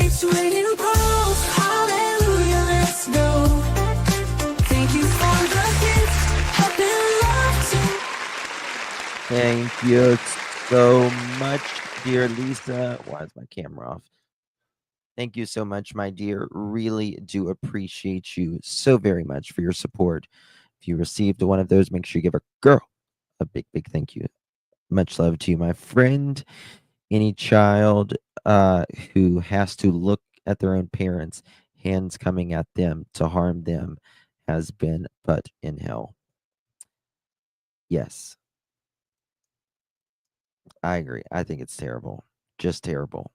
A: It's raining pearls, hallelujah, let's go. Thank you for the gift of love too.
B: Thank you so much, dear Lisa. Why is my camera off? Thank you so much, my dear. Really do appreciate you so very much for your support. If you received one of those, make sure you give a girl a big, big thank you. Much love to you, my friend. Any child who has to look at their own parents, hands coming at them to harm them, has been put in hell. Yes. I agree. I think it's terrible. Just terrible.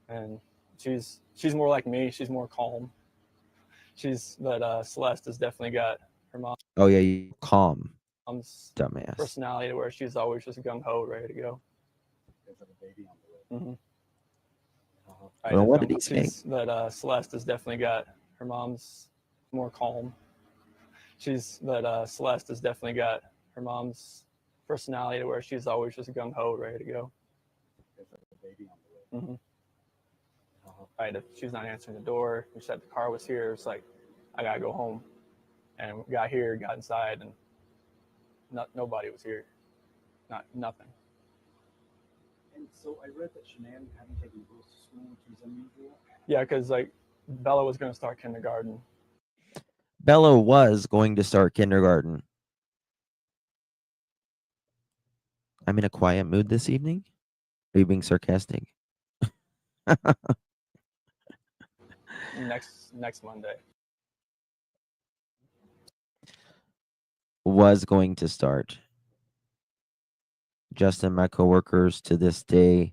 H: And she's more like me. She's more calm. But Celeste has definitely got her mom's
B: Oh yeah, you calm, dumbass.
H: personality to where she's always just gung ho, ready to go.
I: There's a baby on the way.
H: Mm-hmm.
B: Well, what did he say?
H: But Celeste has definitely got her mom's more calm. But Celeste has definitely got her mom's personality to where she's always just gung ho, ready to go.
I: There's a baby on the way.
H: Mm-hmm. Right, if she's not answering the door, we said the car was here. It's like, I gotta go home. And we got here, got inside, and nobody was here. Nothing.
I: And so I read that Shanann hadn't taken the girls to school, which is unusual.
H: Yeah, because like Bella was going to start kindergarten.
B: Bella was going to start kindergarten. I'm in a quiet mood this evening. Are you being sarcastic?
H: Next Monday.
B: Was going to start. Justin, my coworkers to this day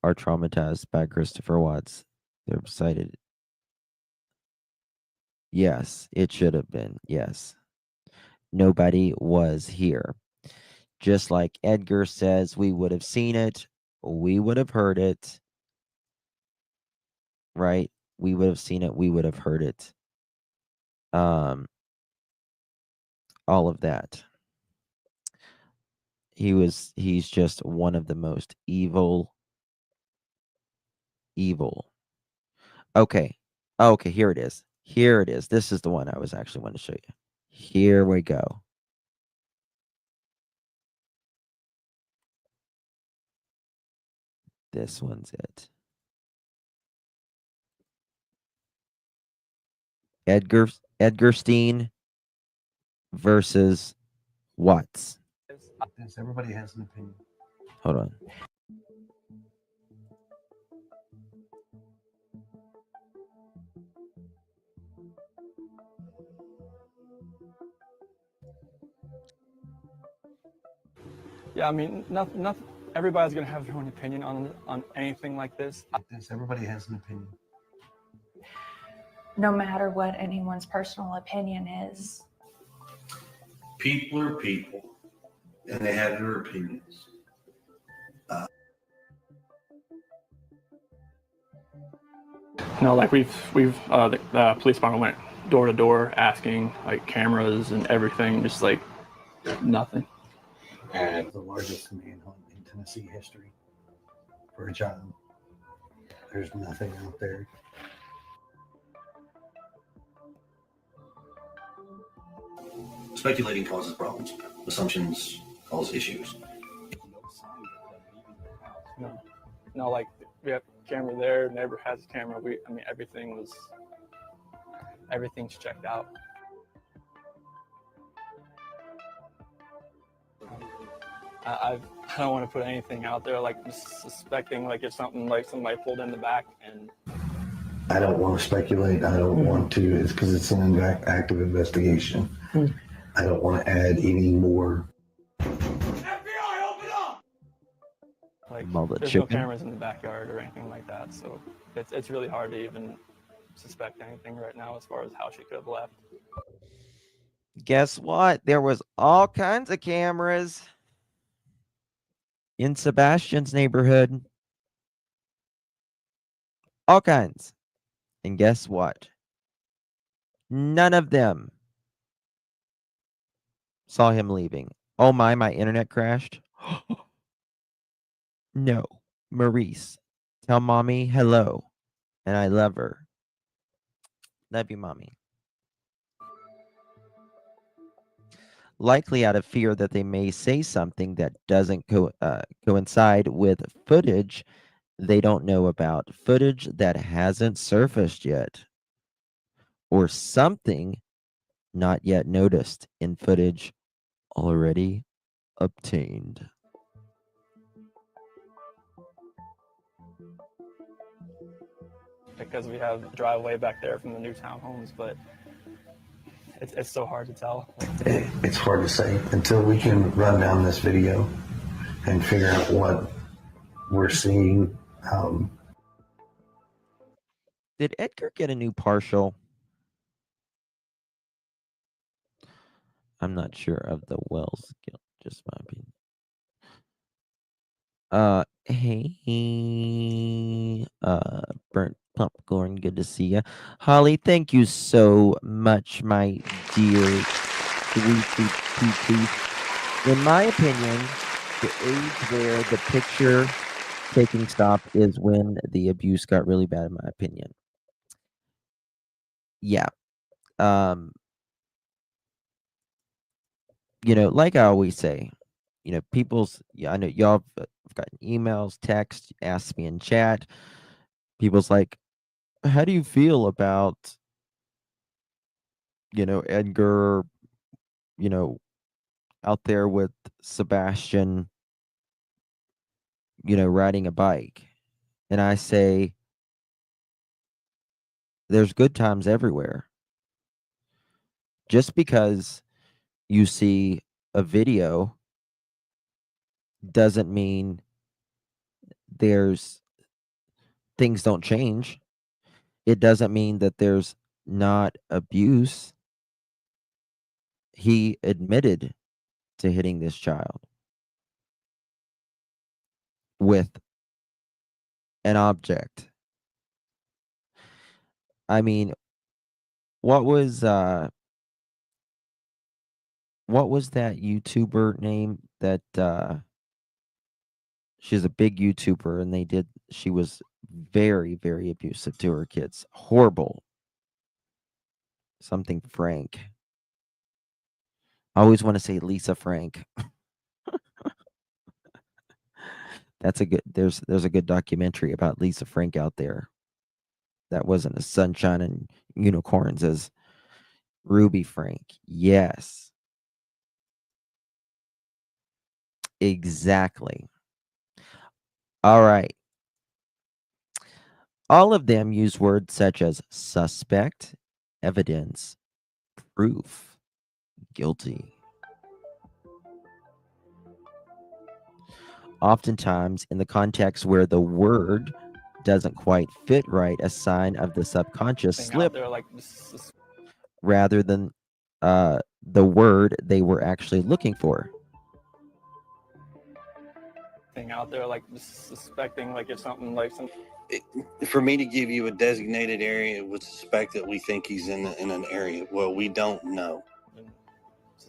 B: are traumatized by Christopher Watts. They're excited. Yes, it should have been. Yes. Nobody was here. Just like Edgar says, we would have seen it. We would have heard it. Right? We would have seen it. We would have heard it. All of that. He's just one of the most evil. Okay. Okay, here it is. Here it is. This is the one I was actually wanting to show you. Here we go. This one's it. Edgarstein versus Watts.
I: Yes, everybody has an opinion.
B: Hold on.
H: Yeah, I mean, nothing. Everybody's gonna have their own opinion on anything like this.
I: Yes, everybody has an opinion.
F: No matter what anyone's personal opinion is,
J: People are people, and they have their opinions.
H: No, like the police department went door to door asking like cameras and everything, just like nothing.
I: And the largest manhunt in Tennessee history for a child. There's nothing out there.
J: Speculating causes problems. Assumptions cause issues.
H: No, like we have a camera there, neighbor has a camera. I mean, everything's checked out. I don't want to put anything out there, like just suspecting, like if something like somebody pulled in the back and.
J: I don't want to speculate. I don't want to. It's because it's an active investigation. I don't want to add any more.
D: FBI, open up!
H: Like
B: Mullet
H: there's
B: chicken.
H: no cameras in the backyard or anything like that, so it's really hard to even suspect anything right now as far as how she could have left.
B: Guess what? There was all kinds of cameras in Sebastian's neighborhood. All kinds. And guess what? None of them saw him leaving. Oh my internet crashed. No. Maurice, tell mommy hello. And I love her. Love you, mommy. Likely out of fear that they may say something that doesn't coincide with footage they don't know about, footage that hasn't surfaced yet, or something not yet noticed in footage already obtained.
H: Because we have a driveway back there from the new townhomes, but it's so hard to tell.
J: It's hard to say until we can run down this video and figure out what we're seeing.
B: Did Edgar get a new partial? I'm not sure of the Wells skill, just my opinion. Hey, burnt popcorn, good to see you. Holly, thank you so much, my dear sweet teeth. In my opinion, the age where the picture taking stopped is when the abuse got really bad, in my opinion. Yeah. You know, like I always say, you know, I know y'all have gotten emails, texts, asked me in chat. People's like, how do you feel about, you know, Edgar, you know, out there with Sebastian, you know, riding a bike? And I say, there's good times everywhere. Just because you see a video doesn't mean things don't change. It doesn't mean that there's not abuse. He admitted to hitting this child with an object. I mean, what was what was that YouTuber name that she's a big YouTuber and she was very, very abusive to her kids. Horrible. Something Frank. I always want to say Lisa Frank. That's a good there's a good documentary about Lisa Frank out there. That wasn't as sunshine and unicorns as Ruby Frank. Yes. Exactly. All right. All of them use words such as suspect, evidence, proof, guilty. Oftentimes, in the context where the word doesn't quite fit right, a sign of the subconscious
H: Thing out
B: slip
H: there, like this
B: rather than the word they were actually looking for.
H: thing out there, like suspecting, like if something like some
E: For me to give you a designated area, it would suspect that we think he's in an area. Well, we don't know.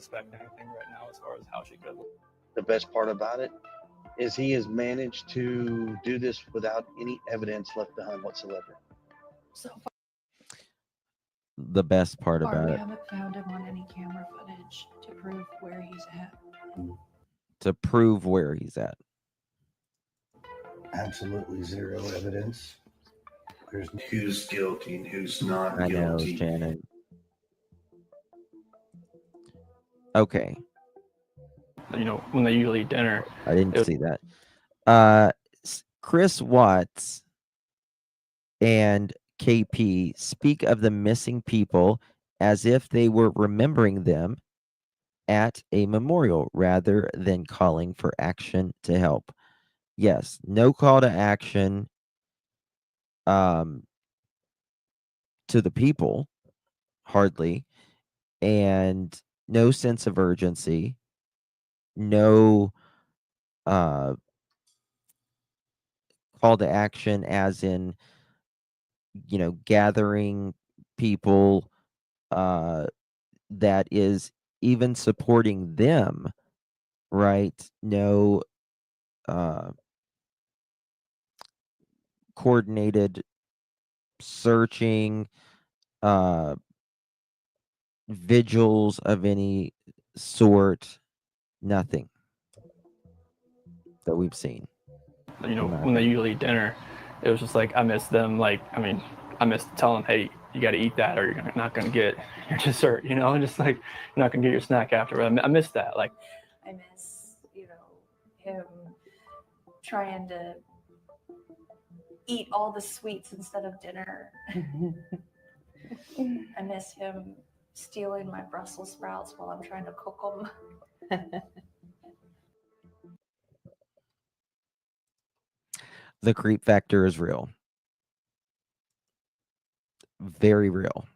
H: suspect anything right now as far as how she could.
K: The best part about it is he has managed to do this without any evidence left behind whatsoever.
F: So
B: The best part
F: far,
B: about
F: we
B: it.
F: haven't found him on any camera footage to prove where he's at.
B: To prove where he's at.
J: Absolutely zero evidence. There's
D: Who's guilty and who's not
B: I know,
D: guilty.
B: Shannon. Okay.
H: You know, when they usually eat dinner.
B: I didn't see that. Chris Watts and KP speak of the missing people as if they were remembering them at a memorial rather than calling for action to help. Yes, no call to action to the people, hardly, and no sense of urgency, no call to action as in, gathering people that is even supporting them, right? No coordinated searching, vigils of any sort, nothing that we've seen.
H: You know, when they usually eat dinner, it was just like I miss them. Like, I mean, I miss telling them, hey, you got to eat that, or you're not gonna get your dessert. You know, and just like you're not gonna get your snack after. I miss that. Like,
F: I miss, him trying to eat all the sweets instead of dinner. I miss him stealing my Brussels sprouts while I'm trying to cook them.
B: The creep factor is real. Very real.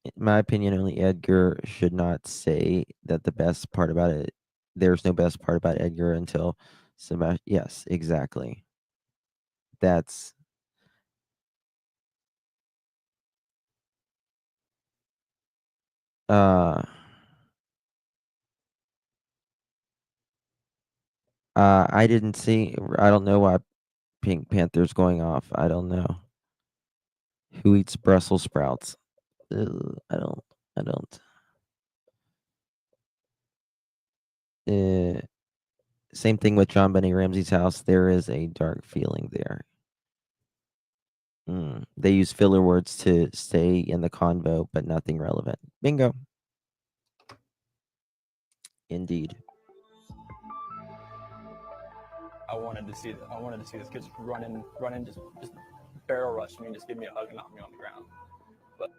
B: In my opinion, only Edgar should not say that the best part about it, there's no best part about Edgar until Sebastian. Yes, exactly. That's I didn't see. I don't know why Pink Panther's going off. I don't know. Who eats Brussels sprouts? Ugh, I don't. Same thing with John Benny Ramsey's house. There is a dark feeling there. They use filler words to stay in the convo, but nothing relevant. Bingo. Indeed.
H: I wanted to see this kid just run in, just barrel rush me and just give me a hug and knock me on the ground. But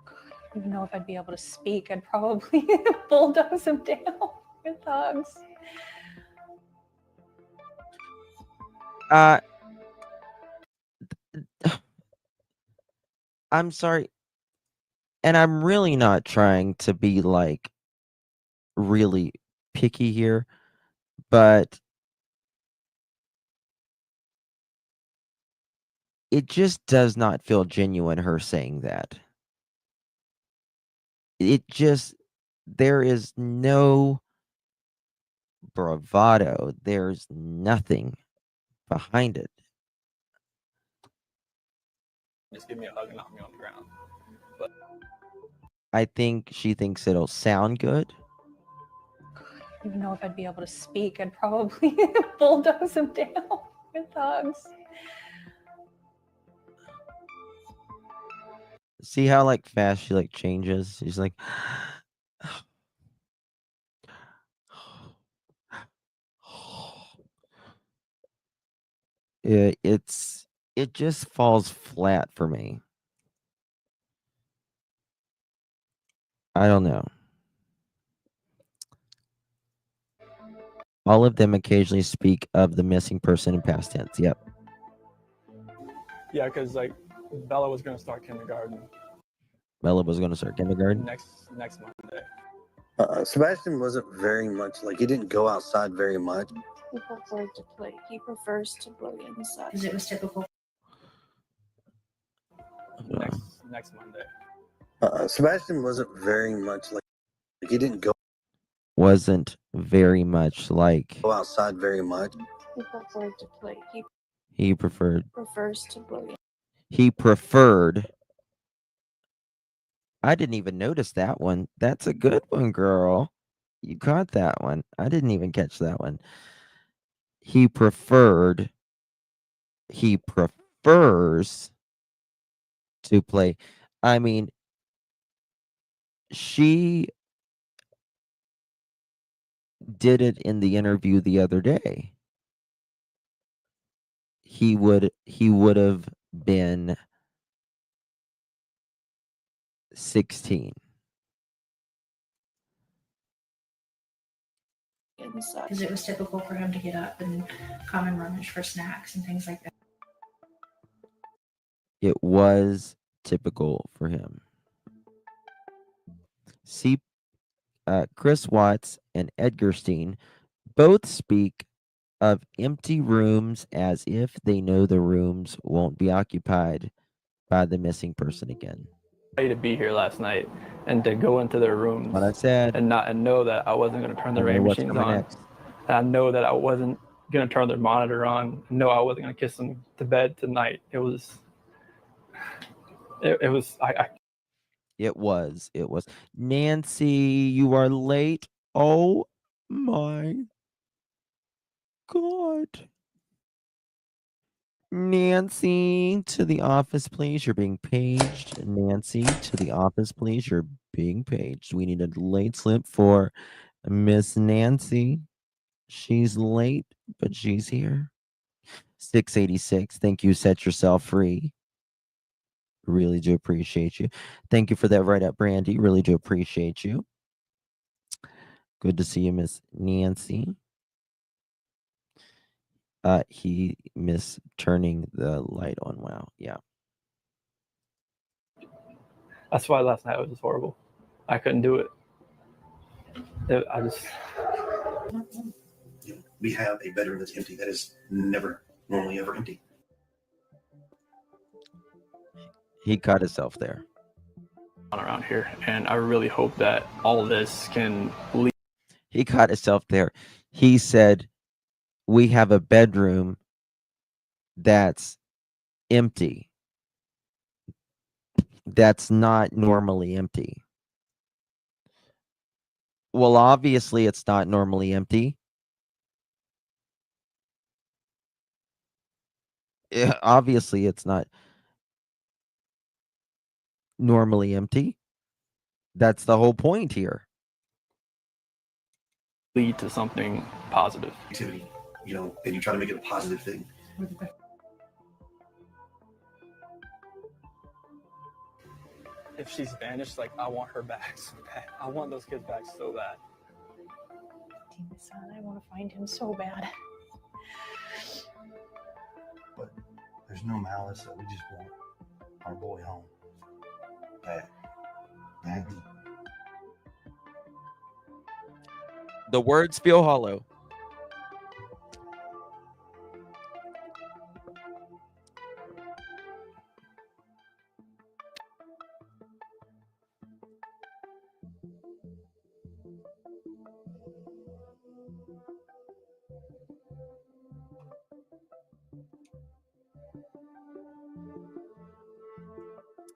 F: I don't even know if I'd be able to speak. I'd probably bulldoze him down with hugs.
B: I'm sorry. And I'm really not trying to be like really picky here, but it just does not feel genuine, her saying that. it just, there is no bravado. There's nothing behind it.
H: Just give me a hug and knock me on the ground. But
B: I think she thinks it'll sound good.
F: I don't even know if I'd be able to speak. I'd probably bulldoze him down with hugs.
B: See how like fast she like changes? She's like it just falls flat for me. I don't know. All of them occasionally speak of the missing person in past tense. Yep.
H: yeah, because like Bella was gonna start kindergarten
B: Bella was going to start kindergarten.
H: next Monday.
E: Sebastian wasn't very much like he didn't go outside very much.
F: He preferred to play. He prefers to play inside.
L: Because it was typical.
H: Next Monday.
E: Sebastian wasn't very much like he didn't
B: Wasn't very much like
E: go outside very much.
F: He preferred to play.
B: he preferred.
F: Prefers to play.
B: He preferred. I didn't even notice that one. That's a good one, girl. You caught that one. I didn't even catch that one. He preferred. He prefers to play. I mean, she did it in the interview the other day. He would have been 16.
F: Inside.
L: Because it was typical for him to get up and come and rummage for snacks and things like that.
B: It was typical for him. See, Chris Watts and Edgarrrr both speak of empty rooms as if they know the rooms won't be occupied by the missing person again.
H: To be here last night and to go into their rooms.
B: What I said.
H: And know that I wasn't going to turn the rain machines on.
B: Next.
H: And I know that I wasn't going to turn their monitor on. No, I wasn't going to kiss them to bed tonight. It was. It
B: was. Nancy, you are late. Oh my God. Nancy, to the office, please. You're being paged. Nancy, to the office, please. You're being paged. We need a late slip for Miss Nancy. She's late, but she's here. 686. Thank you. Set yourself free. Really do appreciate you. Thank you for that write up, Brandy. Really do appreciate you. Good to see you, Miss Nancy. He missed turning the light on. Wow. Yeah.
H: That's why last night was just horrible. I couldn't do it. I just.
J: We have a bedroom that's empty that is never normally ever empty.
B: He caught himself there.
H: Around here, and I really hope that all this can lead.
B: He caught himself there. He said, we have a bedroom that's empty. That's not normally empty. Well, obviously it's not normally empty. Yeah, obviously it's not normally empty. That's the whole point here.
H: Lead to something positive.
J: Activity, and you try to make it a positive thing.
H: If she's vanished, like I want her back so bad. I want those kids back so bad.
F: Damn it, son, I want to find him so bad.
J: But there's no malice that we just want our boy home. That deep.
B: The words feel hollow.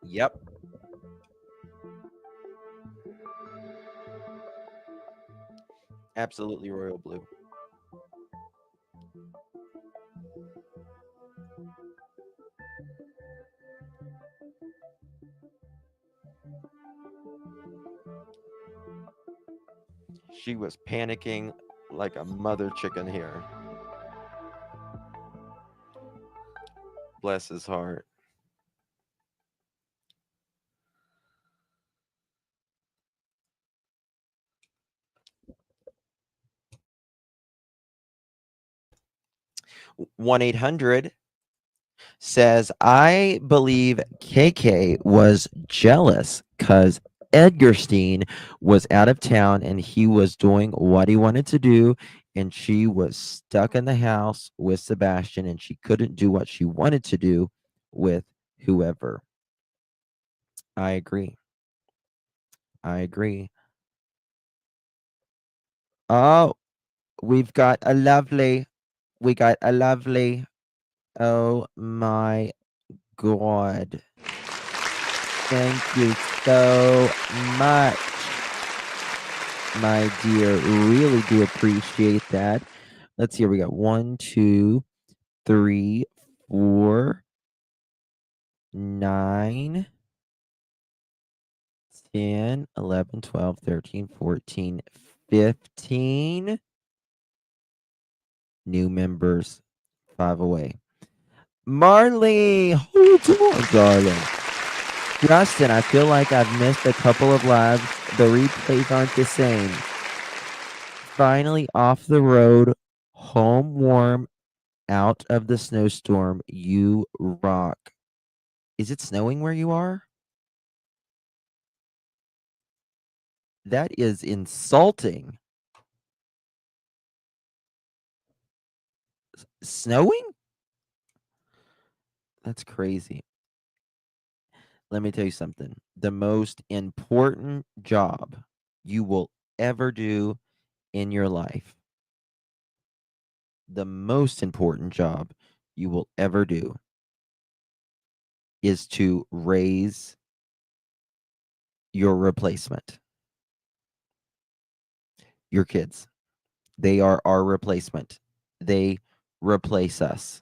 B: Yep. Absolutely royal blue. She was panicking like a mother chicken here. Bless his heart. One 800 says, I believe KK was jealous because Edgarstein was out of town and he was doing what he wanted to do, and she was stuck in the house with Sebastian and she couldn't do what she wanted to do with whoever. I agree. I agree. Oh, we got a lovely, oh my God. Thank you so much, my dear. Really do appreciate that. Let's see. Here we got 1, 2, 3, 4, 9, 10, 11, 12, 13, 14, 15 new members. 5 away. Marley, hold on, darling. Justin, I feel like I've missed a couple of lives. The replays aren't the same. Finally off the road, home warm, out of the snowstorm. You rock. Is it snowing where you are? That is insulting. Snowing? That's crazy. Let me tell you something. The most important job you will ever do in your life, the most important job you will ever do, is to raise your replacement. Your kids. They are our replacement. They replace us.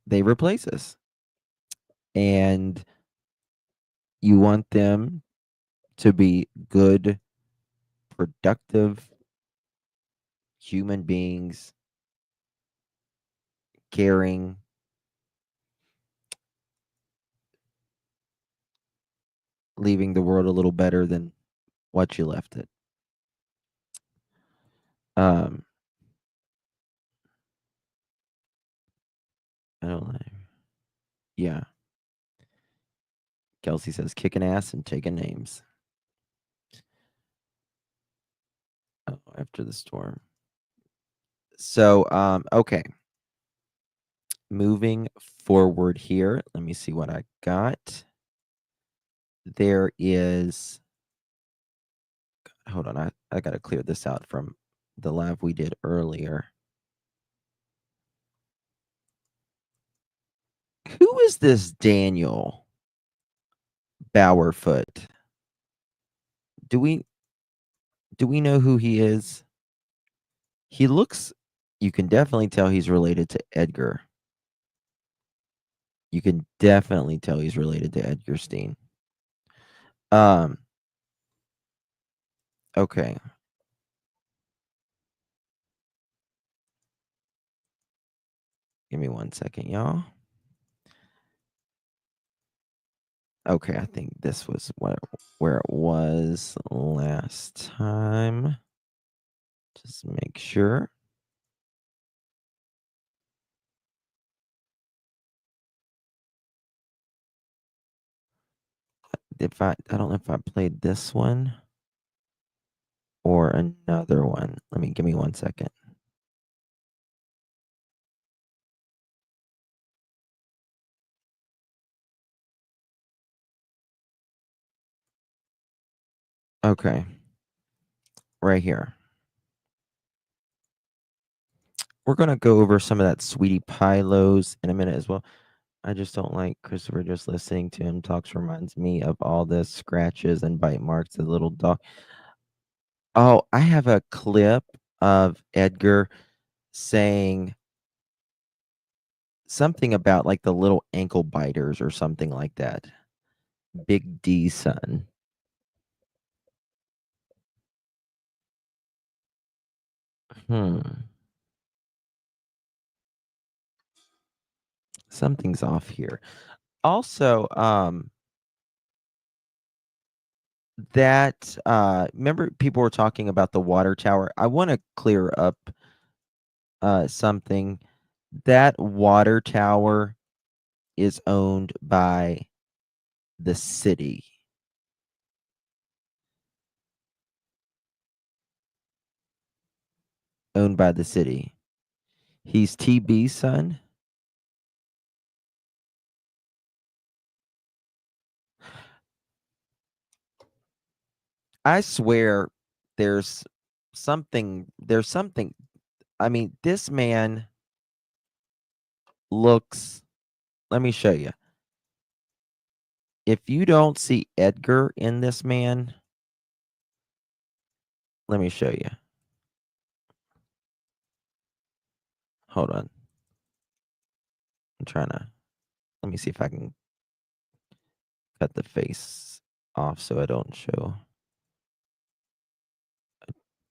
B: They replace us. And you want them to be good, productive human beings, caring, leaving the world a little better than what you left it. I don't know. Yeah. Kelsey says kicking ass and taking names. Oh, after the storm. So, okay. Moving forward here. Let me see what I got. There is, hold on, I got to clear this out from the live we did earlier. Who is this Daniel Bowerfoot? Do we know who he is? He looks, you can definitely tell he's related to Edgar. You can definitely tell he's related to Edgarstein. Okay. Give me 1 second, y'all. Okay, I think this was where it was last time. Just make sure. I don't know if I played this one or another one. Give me 1 second. Okay. Right here. We're gonna go over some of that Sweetie Pie lows in a minute as well. I just don't like Christopher. Just listening to him talks reminds me of all the scratches and bite marks of the little dog. Oh, I have a clip of Edgar saying something about like the little ankle biters or something like that. Big D son. Something's off here. Also, that remember people were talking about the water tower. I want to clear up something. That water tower is owned by the city. Owned by the city. He's TB's son. I swear there's something. I mean, this man looks. Let me show you. If you don't see Edgar in this man, let me show you. Hold on. I'm trying to. Let me see if I can cut the face off so I don't show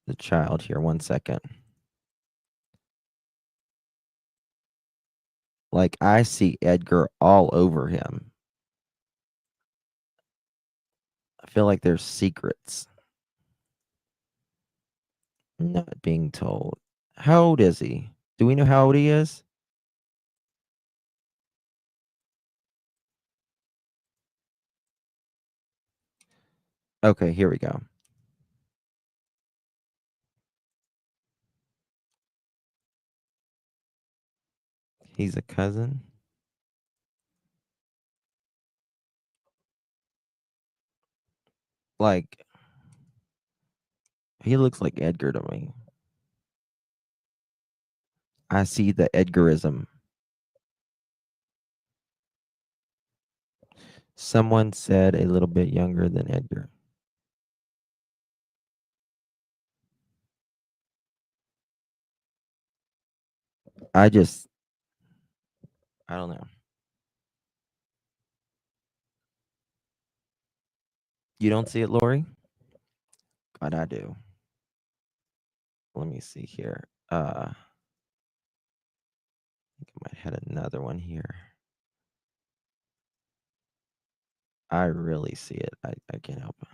B: the child here. 1 second. Like, I see Edgar all over him. I feel like there's secrets not being told. How old is he? Do we know how old he is? Okay, here we go. He's a cousin. Like, he looks like Edgar to me. I see the Edgarism. Someone said a little bit younger than Edgar. I don't know. You don't see it, Lori? God, I do. Let me see here. I think I might have another one here. I really see it. I can't help it.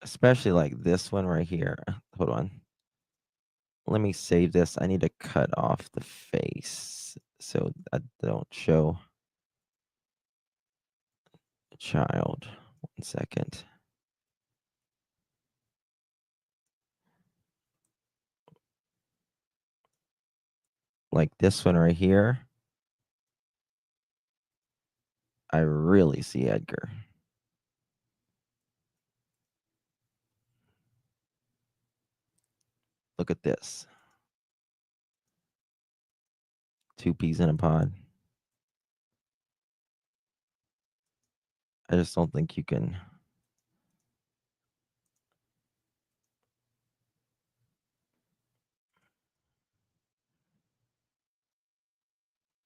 B: Especially like this one right here. Hold on. Let me save this. I need to cut off the face so I don't show the child. 1 second. Like this one right here. I really see Edgar. Look at this. 2 peas in a pod. I just don't think you can.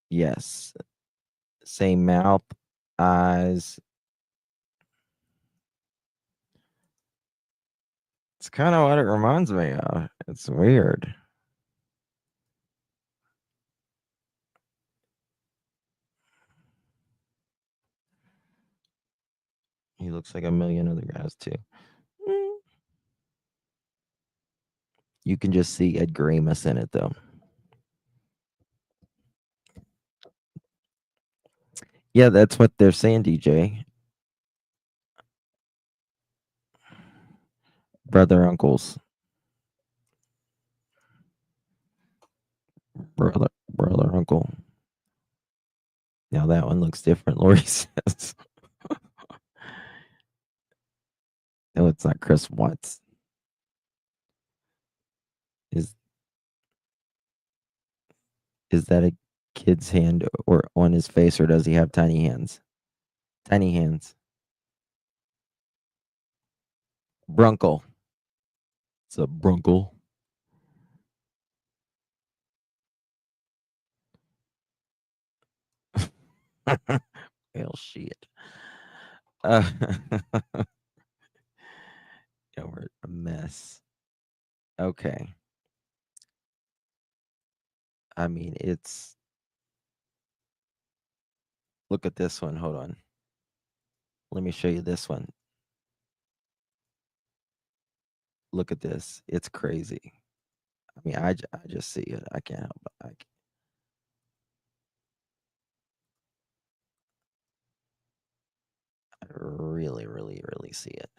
B: Yes. Same mouth, eyes. It's kind of what it reminds me of. It's weird. He looks like a million other guys too. You can just see Edgar Amos in it though. Yeah, that's what they're saying, DJ. Brother, uncles. Brother, uncle. Now that one looks different, Lori says. No, it's not Chris Watts. Is Is that a kid's hand or on his face, or does he have tiny hands? Tiny hands. Brunkle. It's a brunkle. Well, shit. Yeah, we're a mess. Okay. I mean, it's. Look at this one. Hold on. Let me show you this one. Look at this. It's crazy. I mean, I just see it. I can't help it. I really, really, really see it.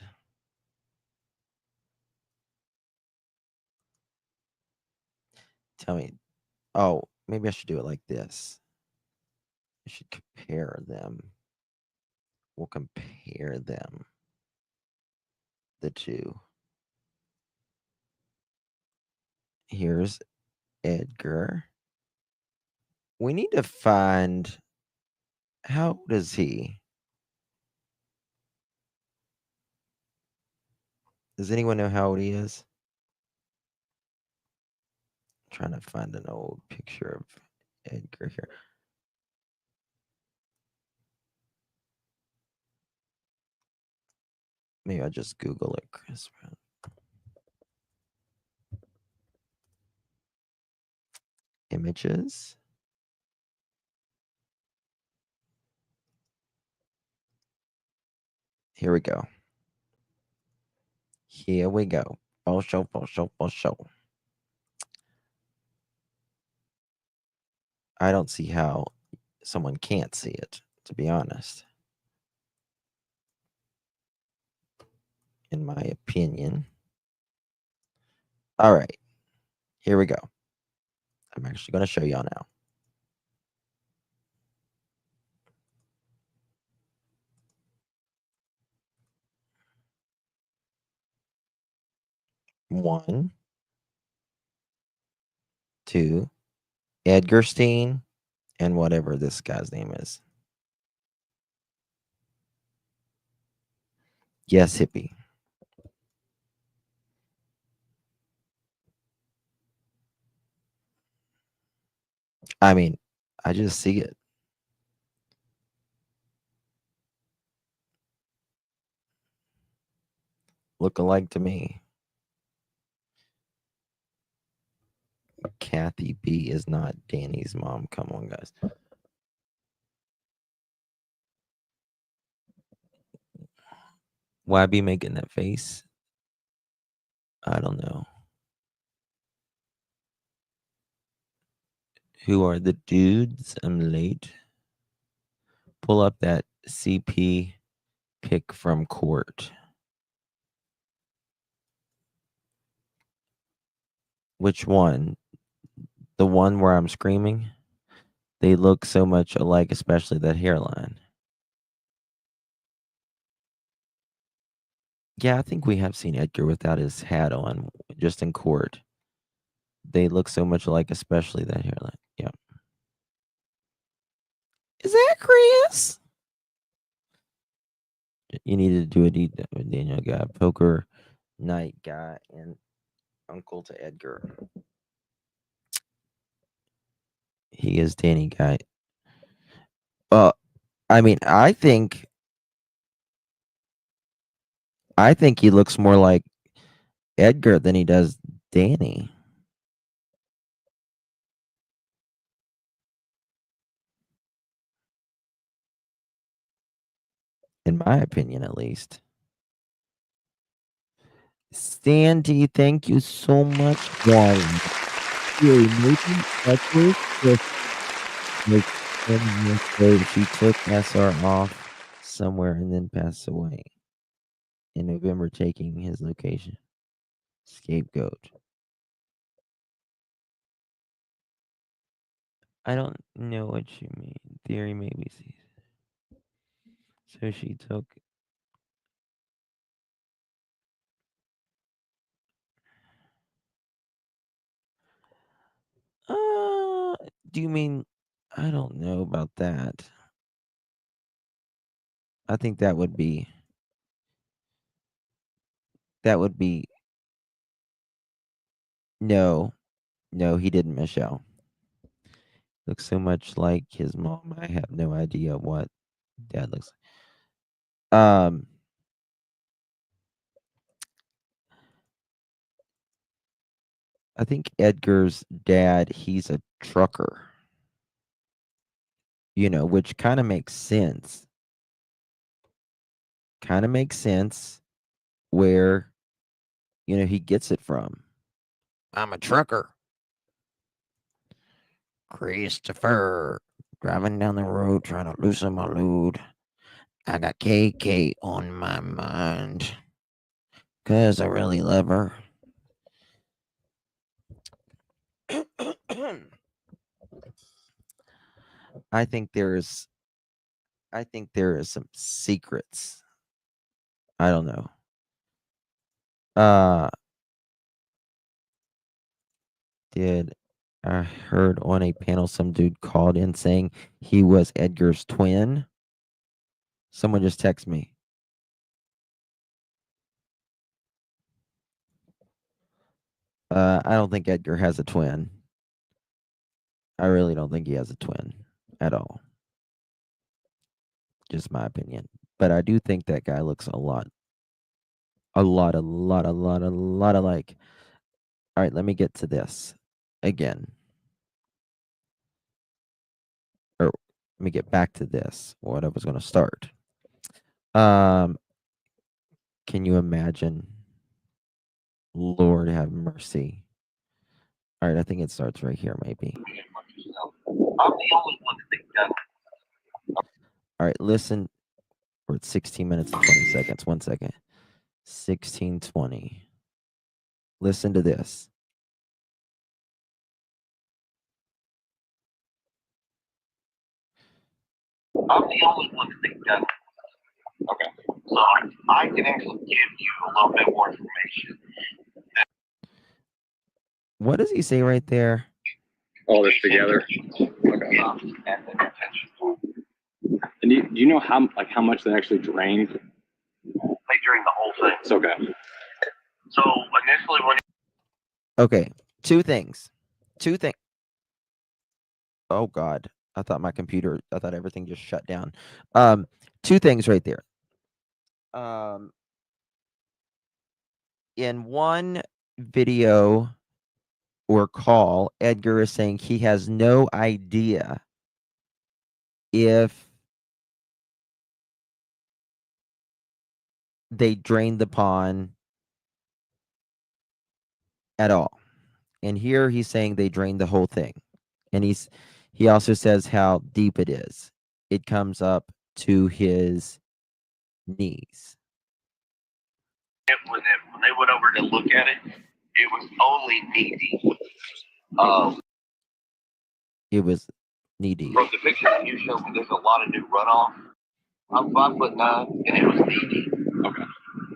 B: Tell me. Oh, maybe I should do it like this. I should compare them. We'll compare them. The two. Here's Edgar. We need to find, how old is he? Does anyone know how old he is? I'm trying to find an old picture of Edgar here. Maybe I'll just Google it, Chris. Images. Here we go. Here we go. For sure, for sure, for sure. I don't see how someone can't see it, to be honest. In my opinion. All right. Here we go. I'm actually going to show y'all now. One, two, Edgarstein, and whatever this guy's name is. Yes, hippie. I mean, I just see it. Look alike to me. Kathy B is not Danny's mom. Come on, guys. Why be making that face? I don't know. Who are the dudes? I'm late. Pull up that CP pic from court. Which one? The one where I'm screaming? They look so much alike, especially that hairline. Yeah, I think we have seen Edgar without his hat on, just in court. They look so much alike, especially that hairline. Yeah. Is that Chris? You need to do a Daniel guy, poker night guy, and uncle to Edgar. He is Danny guy. I mean, I think he looks more like Edgar than he does Danny. In my opinion, at least. Sandy, thank you so much, darling. Hey, maybe Edward she took SR off somewhere and then passed away in November, taking his location. Scapegoat. I don't know what you mean. Theory maybe sees. So she took. Do you mean? I don't know about that. I think that would be. That would be. No, no, he didn't, Michelle. Looks so much like his mom. I have no idea what dad looks like. I think Edgar's dad, he's a trucker. You know, which kind of makes sense. Kind of makes sense where, you know, he gets it from. I'm a trucker. Christopher. Driving down the road trying to loosen my load. I got KK on my mind. Because I really love her. I think there is some secrets. I don't know. Did I heard on a panel some dude called in saying he was Edgar's twin? Someone just text me. I don't think Edgar has a twin. I really don't think he has a twin at all. Just my opinion. But I do think that guy looks a lot alike. All right, let me get to this again. Or let me get back to this. What I was going to start. Can you imagine? Lord have mercy. All right, I think it starts right here, maybe.
K: I'm the only one that thinks that.
B: All right, listen. We're at 16 minutes and 20 seconds. 1 second. 16:20. Listen to this.
K: I'm the only one that thinks that. Okay. So I can actually give you a little bit more information.
B: What does he say right there?
H: All this together. Okay. And do you know how much they actually drained?
K: They drained the whole thing.
H: It's okay.
K: So initially when
B: Okay, two things. Oh God, I thought everything just shut down. Two things right there. In one video or call, Edgar is saying he has no idea if they drained the pond at all. And here he's saying they drained the whole thing. And he also says how deep it is. It comes up to his knees.
K: when they went over to look at it, it was only knee deep.
B: It was knee deep.
K: From the picture that you showed me, there's a lot of new runoff. I'm 5'9", and it was knee deep. Okay.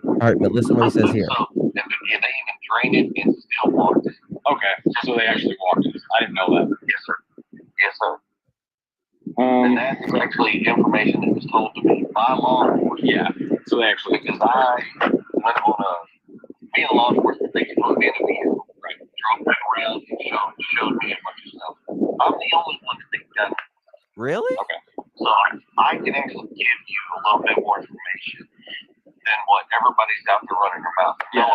B: All right, but listen what he says here.
K: So, and they even drained it and still walked it.
H: Okay, so they actually walked it. I didn't know that.
K: Yes, sir. Yes, sir. And that's actually information that was told to me by law enforcement.
H: Yeah. So they actually,
K: because I went on me and law enforcement, they put me in a vehicle, right? Drove me around and showed me a bunch of stuff. I'm the only one that thinks that.
B: Really?
K: Okay. So I can actually give you a little bit more information than what everybody's out there running their mouth.
H: Yeah.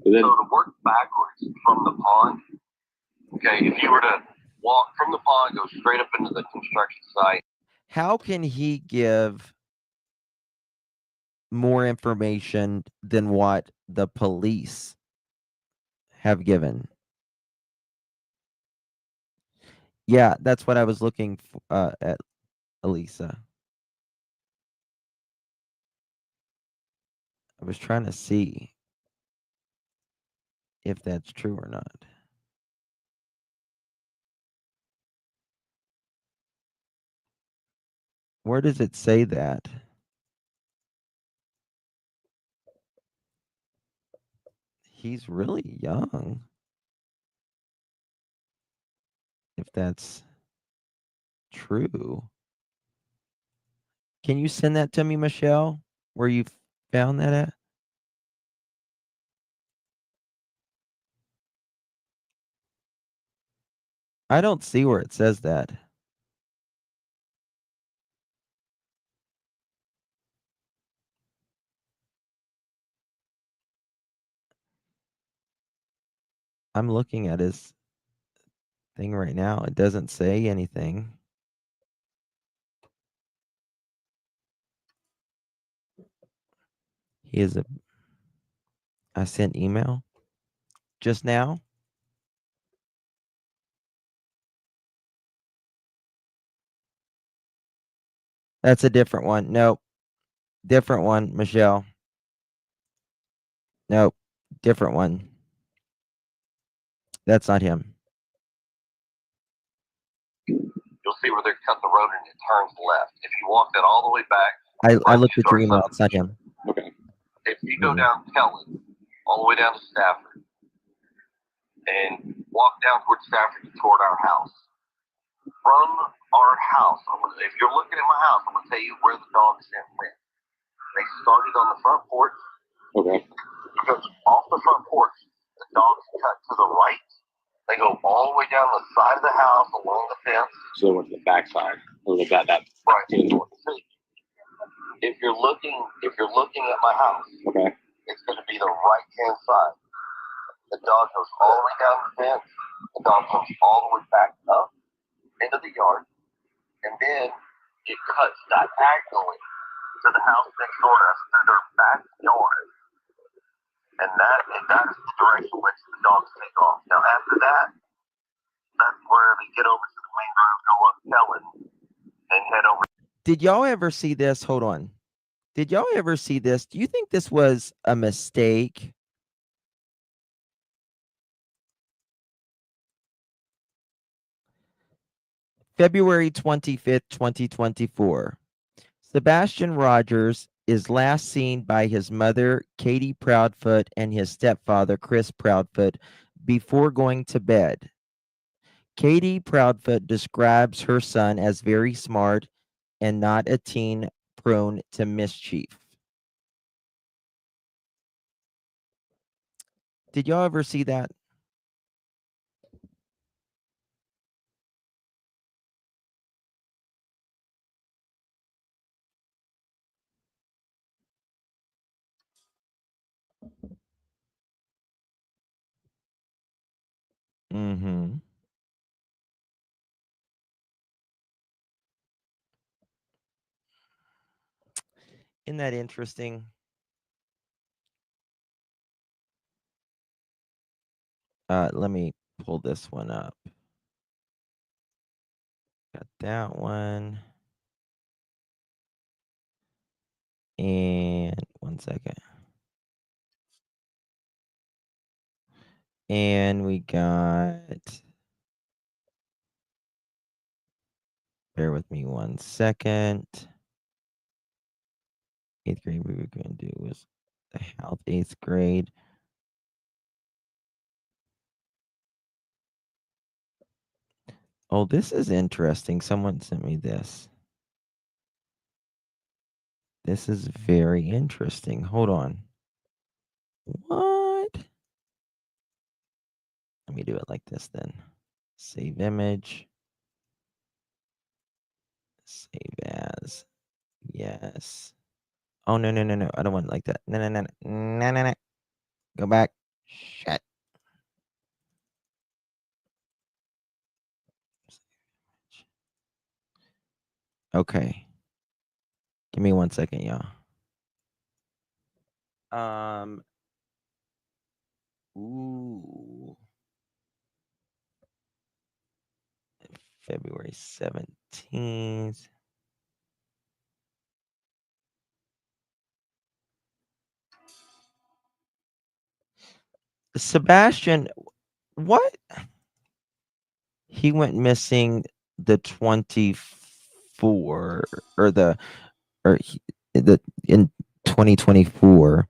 K: So to work backwards from the pond, okay, if you were to walk from the pond, go straight up into the construction site.
B: How can he give more information than what the police have given? Yeah, that's what I was looking for, at, Elisa. I was trying to see if that's true or not. Where does it say that? He's really young. if that's true. Can you send that to me, Michelle? Where you found that at? I don't see where it says that. I'm looking at his thing right now. It doesn't say anything. He is a. I sent email just now. That's a different one. Nope. Different one, Michelle. Nope. Different one. That's not him.
K: You'll see where they cut the road and it turns left. If you walk that all the way back,
B: I looked at your email. It's not him.
K: okay. If you go down Kellen, all the way down to Stafford, and walk down towards Stafford toward our house. From our house, if you're looking at my house, I'm gonna tell you where the dog scent went. They started on the front porch. Okay. Because off the front porch, the dogs cut to the right. They go all the way down the side of the house along the fence. So they went to the back side. Or they got that right to the north. If you're looking at my house, okay, it's gonna be the right hand side. The dog goes all the way down the fence. The dog comes all the way back up into the yard, and then it cuts diagonally to the house next door to us through their backyard. And that is the direction which the dogs take off. Now after that, that's where they get over to the main road, go up Kellen, and head over.
B: Did y'all ever see this? Hold on. Did y'all ever see this? Do you think this was a mistake? February 25th, 2024. Sebastian Rogers is last seen by his mother, Katie Proudfoot, and his stepfather, Chris Proudfoot, before going to bed. Katie Proudfoot describes her son as very smart and not a teen prone to mischief. Did y'all ever see that? Mm-hmm. Isn't that interesting? Let me pull this one up. Got that one. And 1 second. And we got, bear with me 1 second. 8th grade we were going to do was the health 8th grade. Oh, this is interesting. Someone sent me this. This is very interesting. Hold on. What? Let me do it like this then. Save image. Save as. Yes. Oh, no, no, no, no. I don't want it like that. No, no, no, no. No, no, no. Go back. Shit. Okay. Give me 1 second, y'all. Ooh. February 17th. Sebastian, what? He went missing the 24 or the in 2024.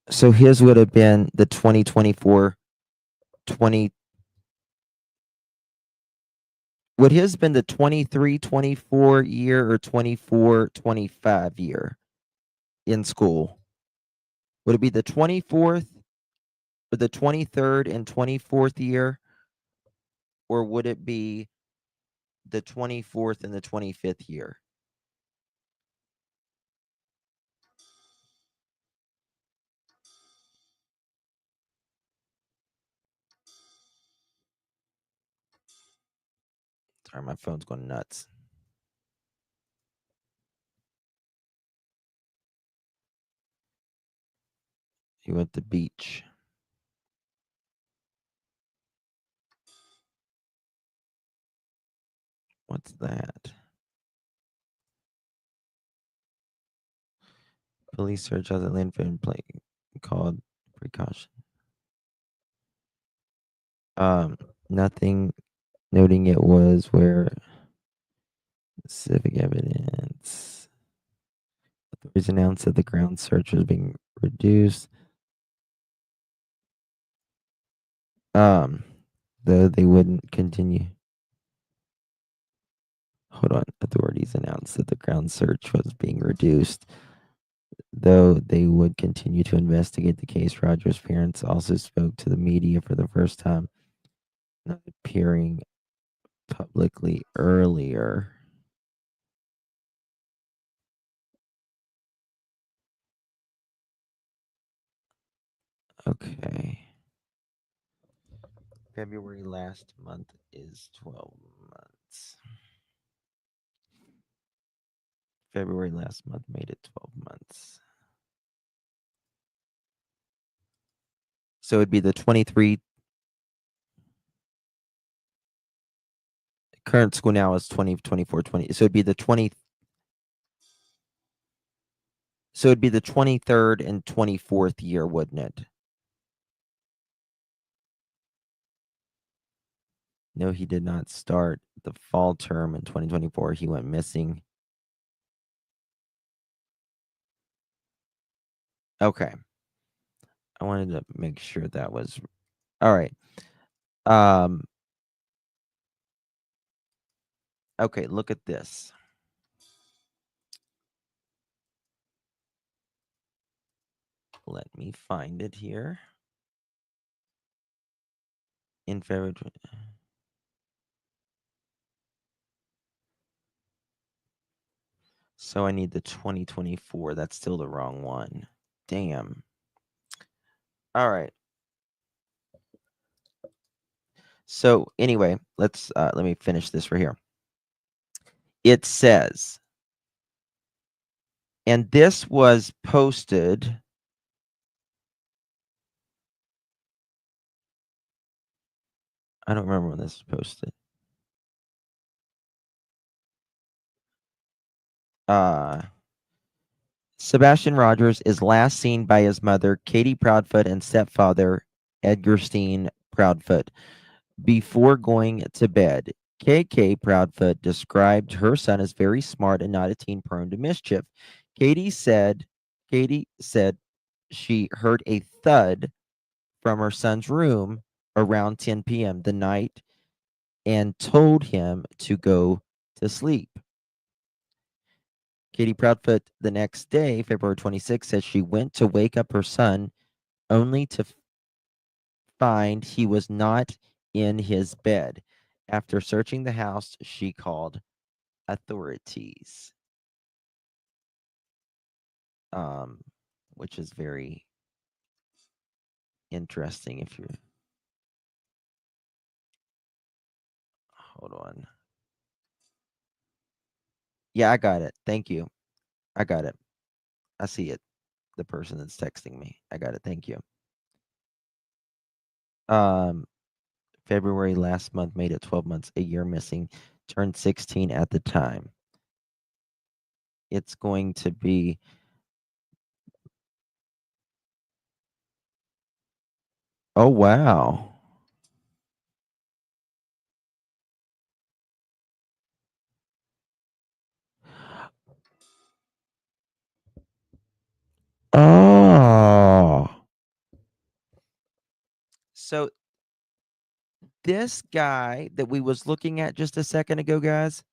B: So his would have been the 2024 20. Would his been the 23-24 year or 24-25 year in school? Would it be the 24th or the 23rd and 24th year? Or would it be the 24th and the 25th year? Sorry, my phone's going nuts. He went to the beach. What's that? Police search of the landfill plate called precaution. Nothing noting it was where specific evidence. Authorities announced that the ground search was being reduced. Though they wouldn't continue. Hold on. Authorities announced that the ground search was being reduced. Though they would continue to investigate the case, Roger's parents also spoke to the media for the first time, not appearing publicly earlier. Okay. February last month is 12 months. February last month made it 12 months. So it'd be the 23. Current school now is 20, 24, 20. So it'd be the 20. So it'd be the 23rd and 24th year, wouldn't it? No, he did not start the fall term in 2024. He went missing. Okay. I wanted to make sure that was all right. Okay, look at this. Let me find it here. In February. So I need the 2024. That's still the wrong one. Damn. All right. So anyway, let me finish this right here. It says, and this was posted. I don't remember when this was posted. Sebastian Rogers is last seen by his mother, Katie Proudfoot, and stepfather, Edgarrrr Proudfoot, before going to bed. KK Proudfoot described her son as very smart and not a teen prone to mischief. Katie said she heard a thud from her son's room around 10 p.m. the night and told him to go to sleep. Katie Proudfoot the next day, February 26, says she went to wake up her son only to find he was not in his bed. After searching the house, she called authorities. Which is very interesting if you're hold on. Yeah, I got it. Thank you. I got it. I see it. The person that's texting me. I got it. Thank you. February last month made it 12 months, a year missing, turned 16 at the time. It's going to be oh wow. Oh. So this guy that we was looking at just a second ago, guys,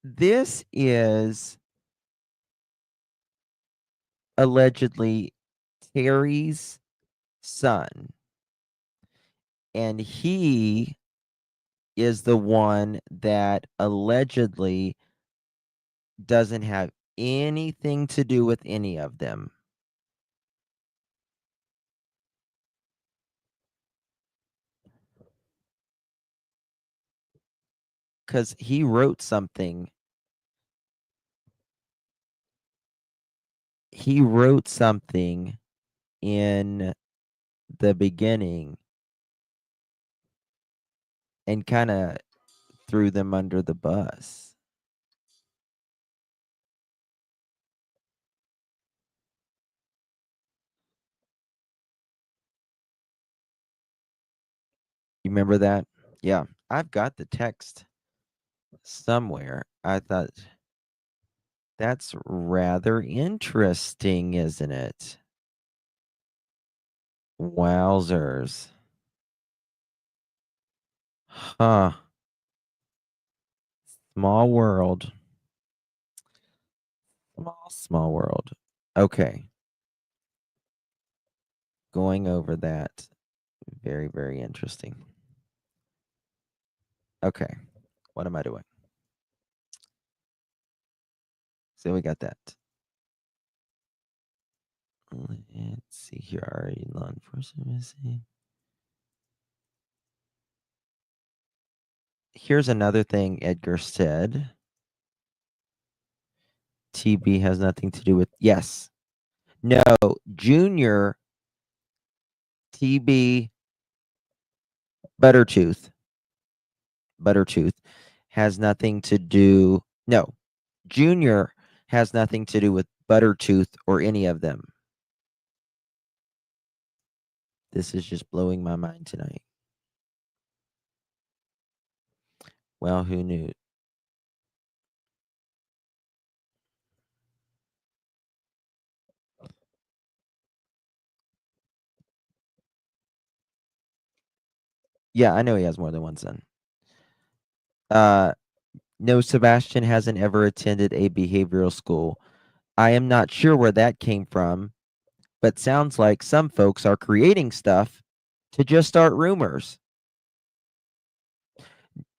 B: this is allegedly Terry's son. And he is the one that allegedly doesn't have anything to do with any of them. Because he wrote something. He wrote something in the beginning and kind of threw them under the bus. You remember that? Yeah, I've got the text somewhere. I thought that's rather interesting, isn't it? Wowzers. Huh. Small world. Small world. Okay. Going over that. Very, very interesting. Okay. What am I doing? So we got that. Let's see here. Already law enforcement missing. Here's another thing Edgar said. TB has nothing to do with, yes. No, Junior TB Buttertooth has nothing to do, no, Junior has nothing to do with Buttertooth or any of them. This is just blowing my mind tonight. Well, who knew? Yeah, I know he has more than one son. No, Sebastian hasn't ever attended a behavioral school. I am not sure where that came from, but sounds like some folks are creating stuff to just start rumors.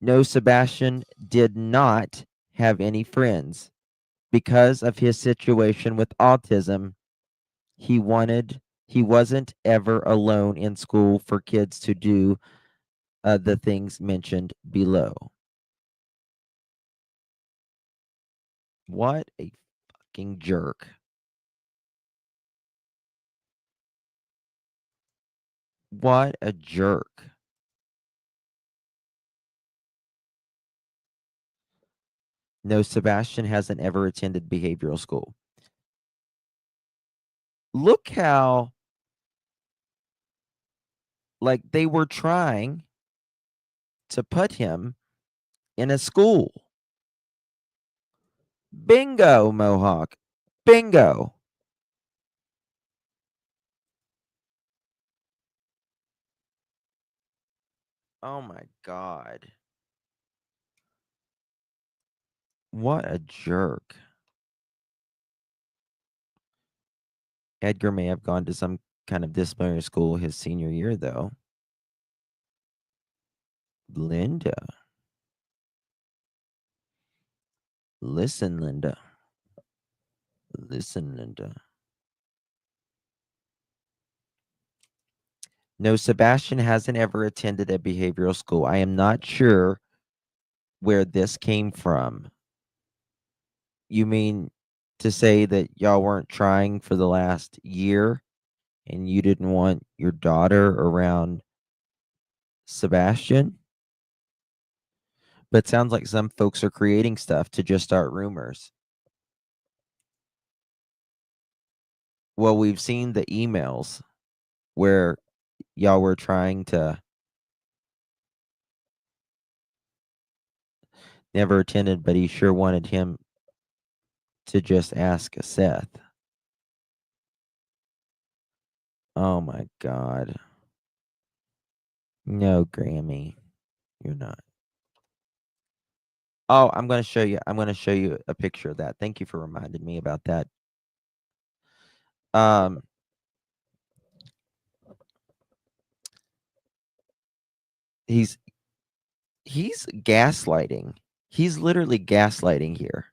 B: No, Sebastian did not have any friends. Because of his situation with autism, he wasn't ever alone in school for kids to do the things mentioned below. What a fucking jerk. What a jerk. No, Sebastian hasn't ever attended behavioral school. Look how, like, they were trying to put him in a school. Bingo, Mohawk. Bingo. Oh my God. What a jerk. Edgar may have gone to some kind of disciplinary school his senior year, though. Linda. Listen, Linda. Listen, Linda. No, Sebastian hasn't ever attended a behavioral school. I am not sure where this came from. You mean to say that y'all weren't trying for the last year and you didn't want your daughter around Sebastian? But sounds like some folks are creating stuff to just start rumors. Well, we've seen the emails where y'all were trying to never attended, but he sure wanted him to just ask Seth. Oh my God. No, Grammy, you're not. Oh, I'm gonna show you. I'm gonna show you a picture of that. Thank you for reminding me about that. He's gaslighting. He's literally gaslighting here.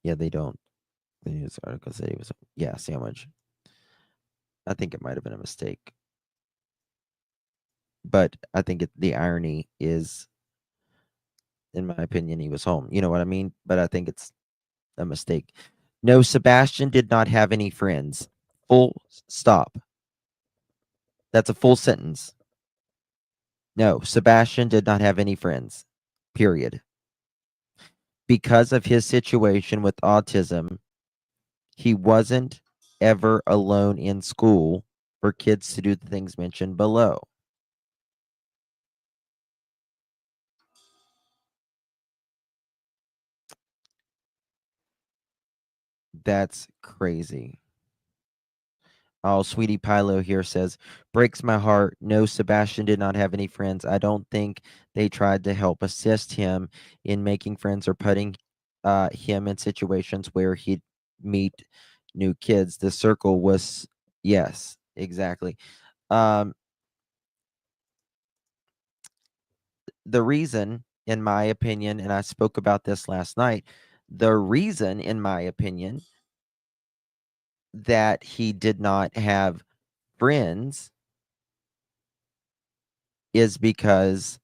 B: Yeah, they don't. The news article said he was sandwich. I think it might have been a mistake, but I think the irony is, in my opinion, he was home. You know what I mean? But I think it's a mistake. No, Sebastian did not have any friends. Full stop. That's a full sentence. No, Sebastian did not have any friends. Period. Because of his situation with autism, he wasn't ever alone in school for kids to do the things mentioned below. That's crazy. Oh, Sweetie Pilo here says, breaks my heart. No, Sebastian did not have any friends. I don't think they tried to help assist him in making friends or putting him in situations where he'd meet new kids. The circle was, yes, exactly. The reason, in my opinion, and I spoke about this last night, the reason, in my opinion, that he did not have friends is because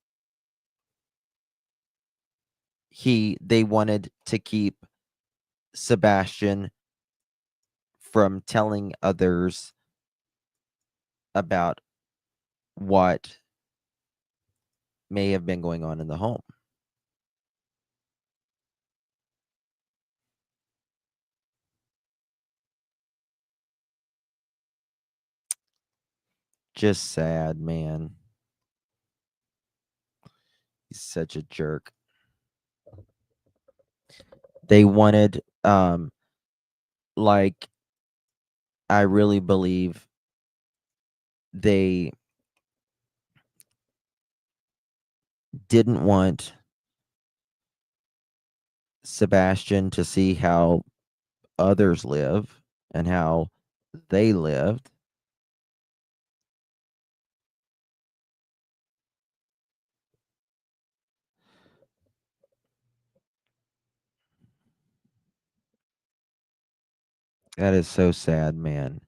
B: they wanted to keep Sebastian from telling others about what may have been going on in the home. Just sad, man. He's such a jerk. They wanted, like, I really believe they didn't want Sebastian to see how others live and how they lived. That is so sad, man.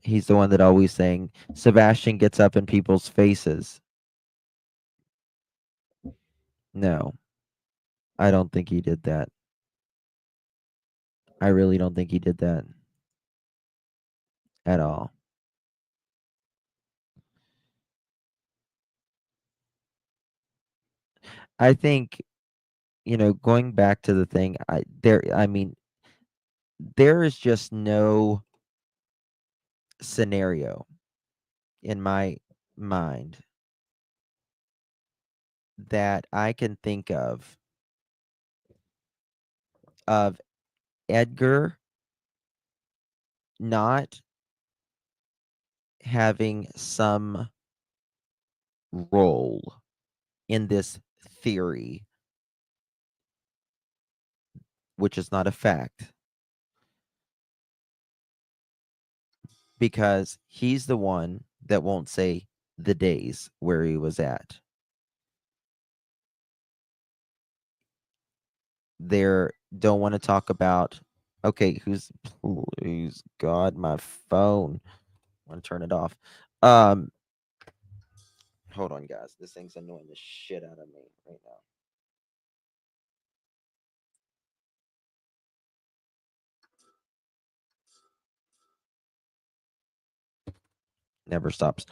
B: He's the one that always saying Sebastian gets up in people's faces. No, I don't think he did that. I really don't think he did that at all. I think, going back to the thing, I mean, there is just no scenario in my mind that I can think of Edgar not having some role in this theory, which is not a fact, because he's the one that won't say the days where he was at. They don't want to talk about, okay, please God, my phone. I want to turn it off. Hold on, guys. This thing's annoying the shit out of me right now. Never stops.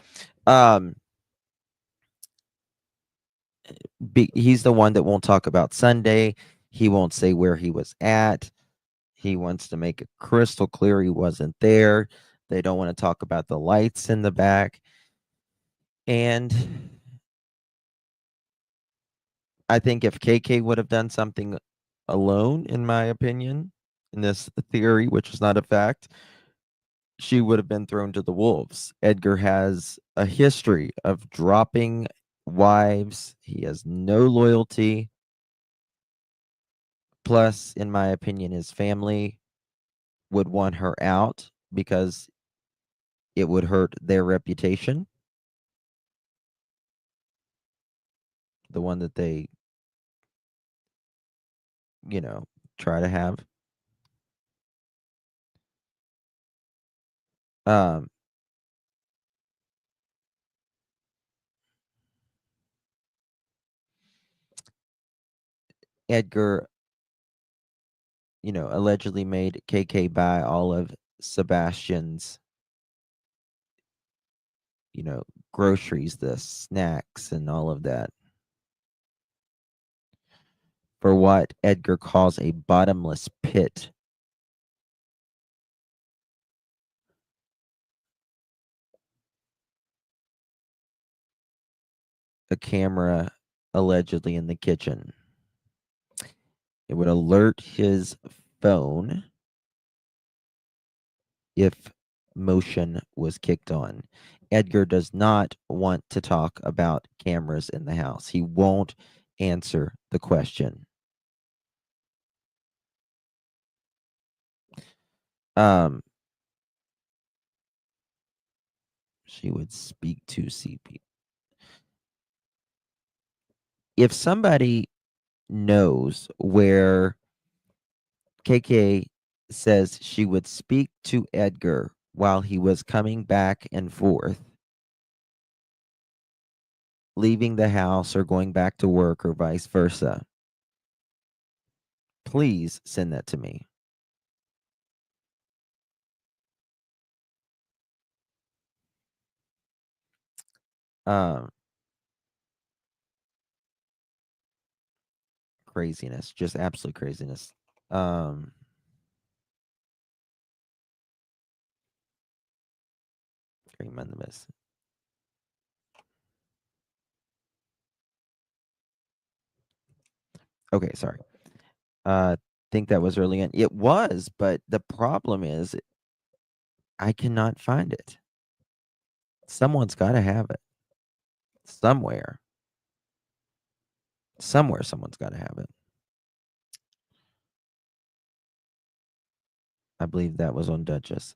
B: He's the one that won't talk about Sunday. He won't say where he was at. He wants to make it crystal clear he wasn't there. They don't want to talk about the lights in the back. And I think if KK would have done something alone, in my opinion, in this theory, which is not a fact, she would have been thrown to the wolves. Edgar has a history of dropping wives. He has no loyalty. Plus, in my opinion, his family would want her out because it would hurt their reputation. The one that they, try to have. Um, Edgar, allegedly made KK buy all of Sebastian's, groceries, the snacks, and all of that for what Edgar calls a bottomless pit. A camera allegedly in the kitchen. It would alert his phone if motion was kicked on. Edgar does not want to talk about cameras in the house. He won't answer the question. She would speak to CP. If somebody knows where KK says she would speak to Edgar while he was coming back and forth, leaving the house or going back to work or vice versa, please send that to me. Craziness, just absolute craziness. Tremendous. Okay, sorry. Think that was early in. It was, but the problem is I cannot find it. Someone's got to have it. Somewhere. Somewhere someone's got to have it. I believe that was on Duchess.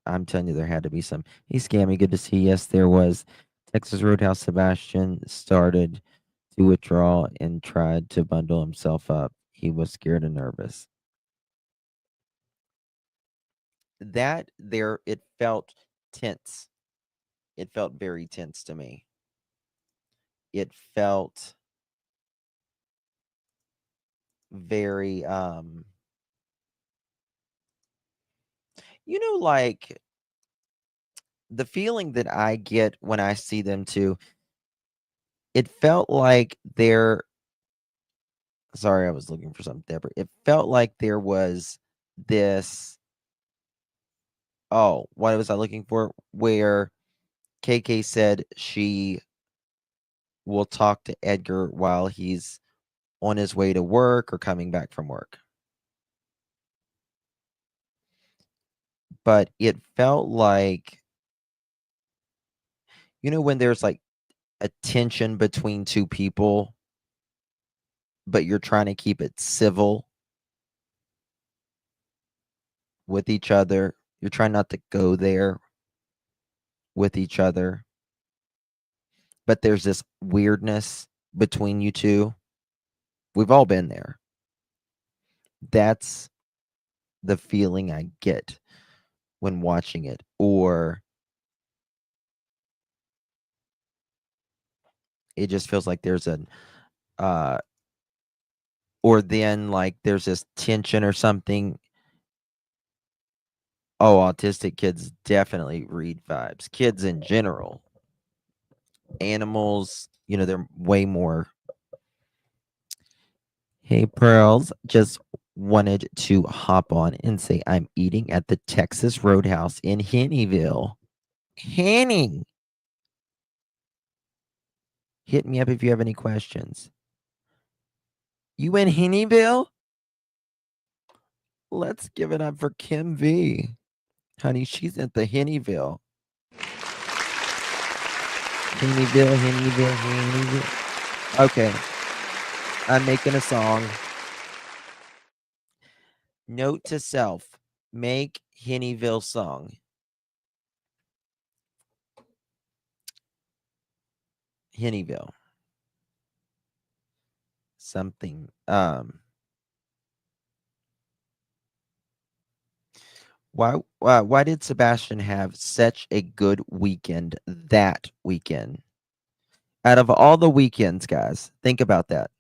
B: I'm telling you, there had to be some. Hey, Scammy, good to see. Yes, there was. Texas Roadhouse Sebastian started to withdraw and tried to bundle himself up. He was scared and nervous. That there, it felt tense. It felt very tense to me. It felt very, like the feeling that I get when I see them too, it felt like they're, sorry, I was looking for something, Deborah. It felt like there was this, what was I looking for? Where KK said she will talk to Edgar while he's on his way to work or coming back from work. But it felt like, when there's like a tension between two people, but you're trying to keep it civil with each other. You're trying not to go there with each other. But there's this weirdness between you two. We've all been there. That's the feeling I get when watching it. Or it just feels like there's an or then like there's this tension or something. Oh, autistic kids definitely read vibes. Kids in general. Animals, they're way more. Hey, Pearls, just wanted to hop on and say I'm eating at the Texas Roadhouse in Hennyville. Henning. Hit me up if you have any questions. You in Hennyville? Let's give it up for Kim V. Honey, she's at the Hennyville. Hennyville. Okay. I'm making a song. Note to self. Make Hennyville song. Hennyville. Something. Why did Sebastian have such a good weekend that weekend? Out of all the weekends, guys, think about that.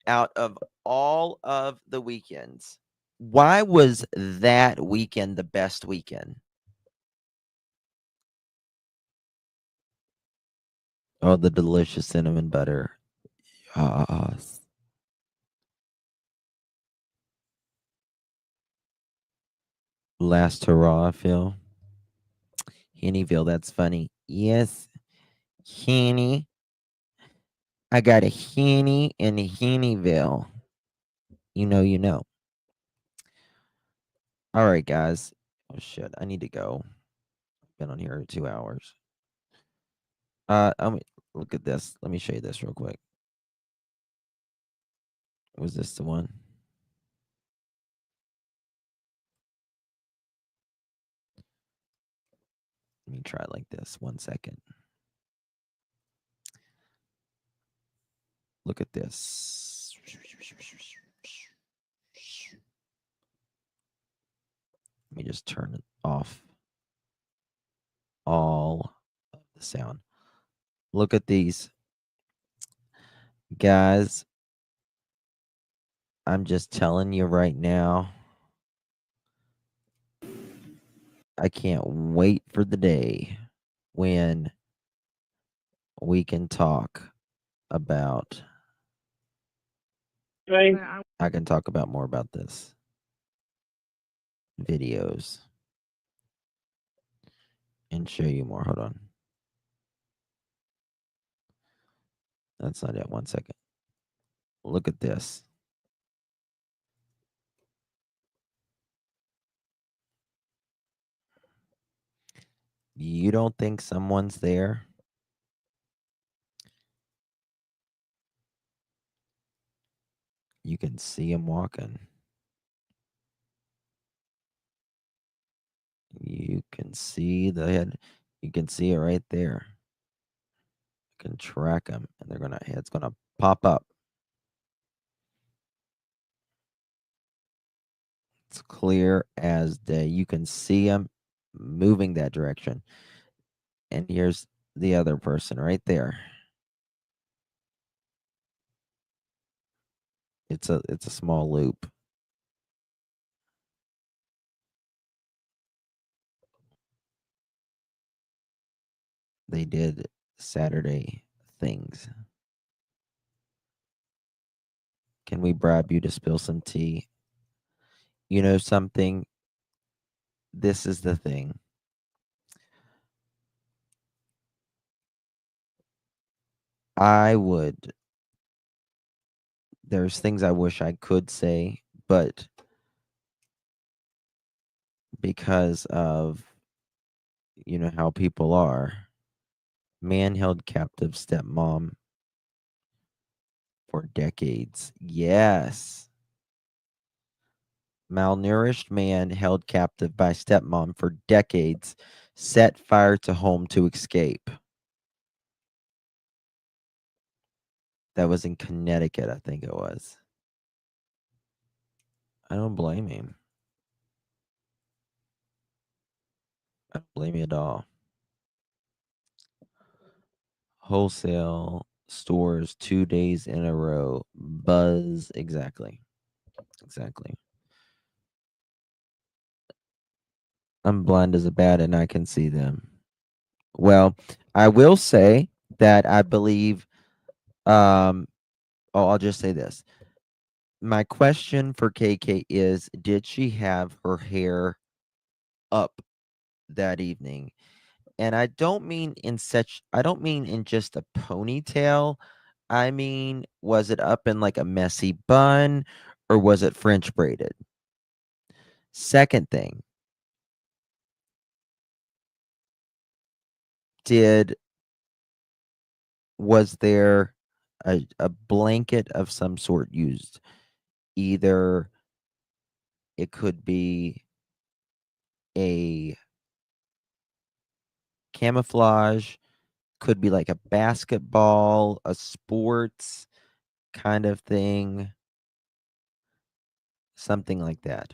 B: Out of all of the weekends, why was that weekend the best weekend? Oh, the delicious cinnamon butter. Yes. Last hurrah, Phil. Hennyville, that's funny. Yes. Henny. I got a Henny in Hennyville. You know, you know. All right, guys. Oh shit, I need to go. Been on here 2 hours. Look at this. Let me show you this real quick. Was this the one? Let me try it like this. 1 second. Look at this. Let me just turn it off. All of the sound. Look at these. Guys, I'm just telling you right now. I can't wait for the day when we can talk about. I can talk about more about this. Videos. And show you more. Hold on. That's not it. 1 second. Look at this. You don't think someone's there? You can see him walking. You can see the head. You can see it right there. You can track them, and it's gonna pop up. It's clear as day. You can see them moving that direction. And here's the other person right there. It's a small loop. They did Saturday things. Can we bribe you to spill some tea? You know something? This is the thing. There's things I wish I could say, but because of, you know, how people are, man held captive stepmom for decades. Yes. Malnourished man held captive by stepmom for decades, set fire to home to escape. That was in Connecticut, I think it was. I don't blame him. I don't blame you at all. Wholesale stores 2 days in a row. Buzz. Exactly. I'm blind as a bat and I can see them. Well, I will say that I believe, I'll just say this. My question for KK is, did she have her hair up that evening? And I don't mean in just a ponytail. I mean, was it up in like a messy bun or was it French braided? Second thing, was there a blanket of some sort used? Either it could be a camouflage, could be like a basketball, a sports kind of thing, something like that.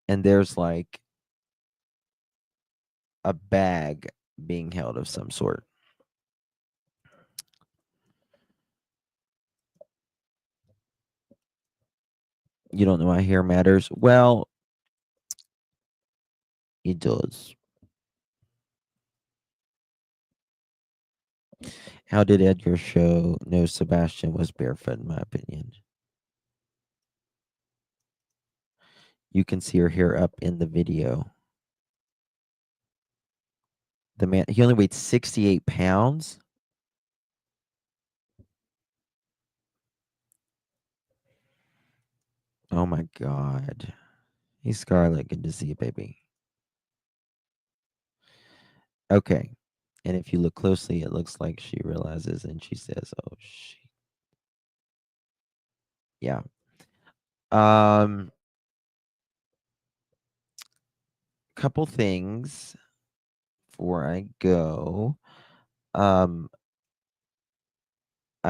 B: And there's like a bag being held of some sort. You don't know why hair matters? Well, it does. How did Edgar show no Sebastian was barefoot, in my opinion? You can see her hair up in the video. The man, he only weighed 68 pounds. Oh my God. Hey, Scarlett, good to see you, baby. Okay. And if you look closely, it looks like she realizes and she says, oh, shit. Yeah. Couple things before I go. I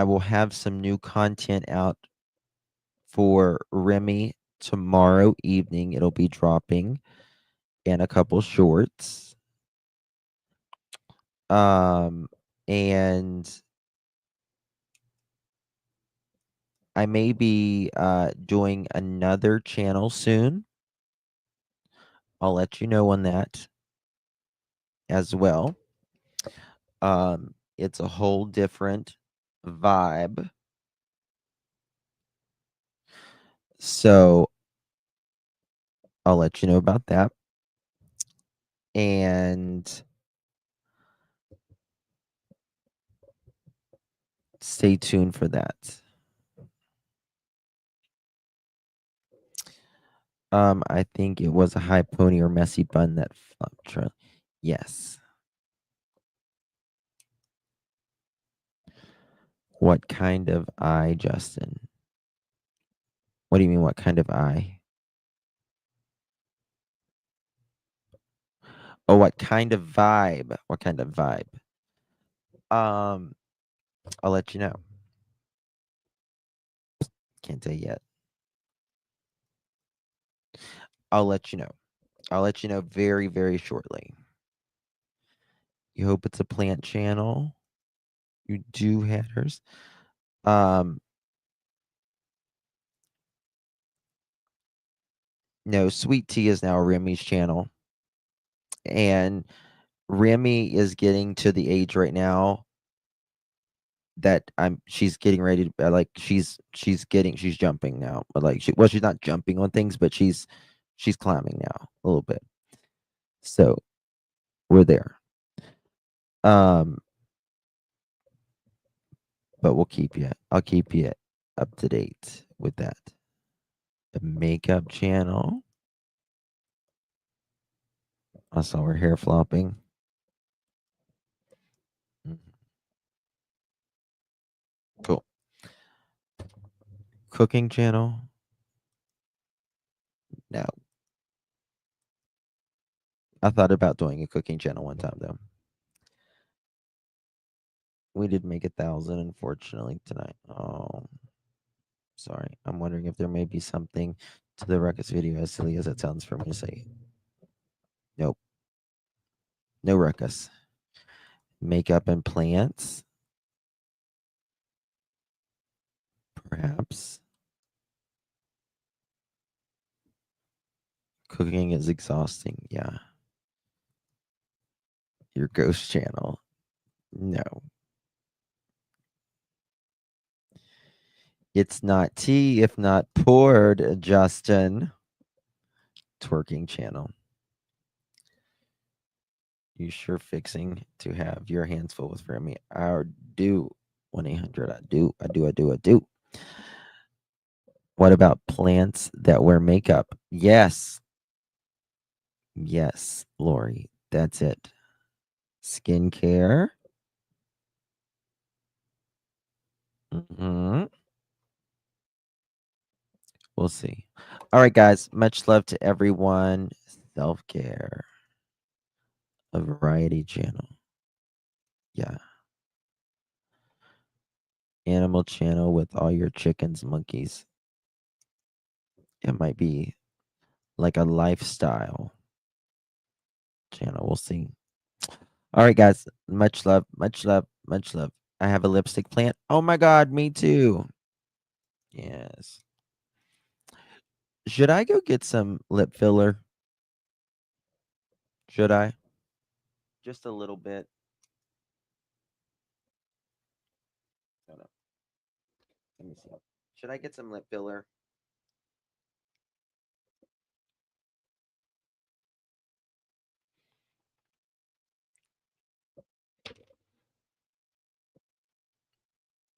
B: will have some new content out for Remy tomorrow evening. It'll be dropping, and a couple shorts. And I may be doing another channel soon. I'll let you know on that as well. It's a whole different vibe. So I'll let you know about that. And stay tuned for that. I think it was a high pony or messy bun that flopped. Yes. What kind of eye, Justin? What do you mean, what kind of eye? Oh, what kind of vibe? What kind of vibe? I'll let you know. Can't tell you yet. I'll let you know. I'll let you know very, very shortly. You hope it's a plant channel. You do headers. No, Sweet Tea is now Remy's channel. And Remy is getting to the age right now that she's getting ready to like she's jumping now. But like she's not jumping on things, but she's climbing now a little bit. So we're there. But I'll keep you up to date with that. The makeup channel. I saw her hair flopping. Cool. Cooking channel. No. I thought about doing a cooking channel one time though. We did make 1,000, unfortunately, tonight. Oh, sorry. I'm wondering if there may be something to the ruckus video, as silly as it sounds for me to say. Nope. No ruckus. Makeup and plants. Perhaps. Cooking is exhausting. Yeah. Your ghost channel. No. It's not tea if not poured, Justin. Twerking channel. You sure fixing to have your hands full with Remy? I do. 1-800. I do. What about plants that wear makeup? Yes. Yes, Lori. That's it. Skincare. We'll see. All right, guys. Much love to everyone. Self-care. A variety channel. Yeah. Animal channel with all your chickens, monkeys. It might be like a lifestyle channel. We'll see. All right, guys. Much love. I have a lipstick plant. Oh my God, me too. Yes. Should I go get some lip filler? Should I? Just a little bit. Hold up. Let me see. Should I get some lip filler?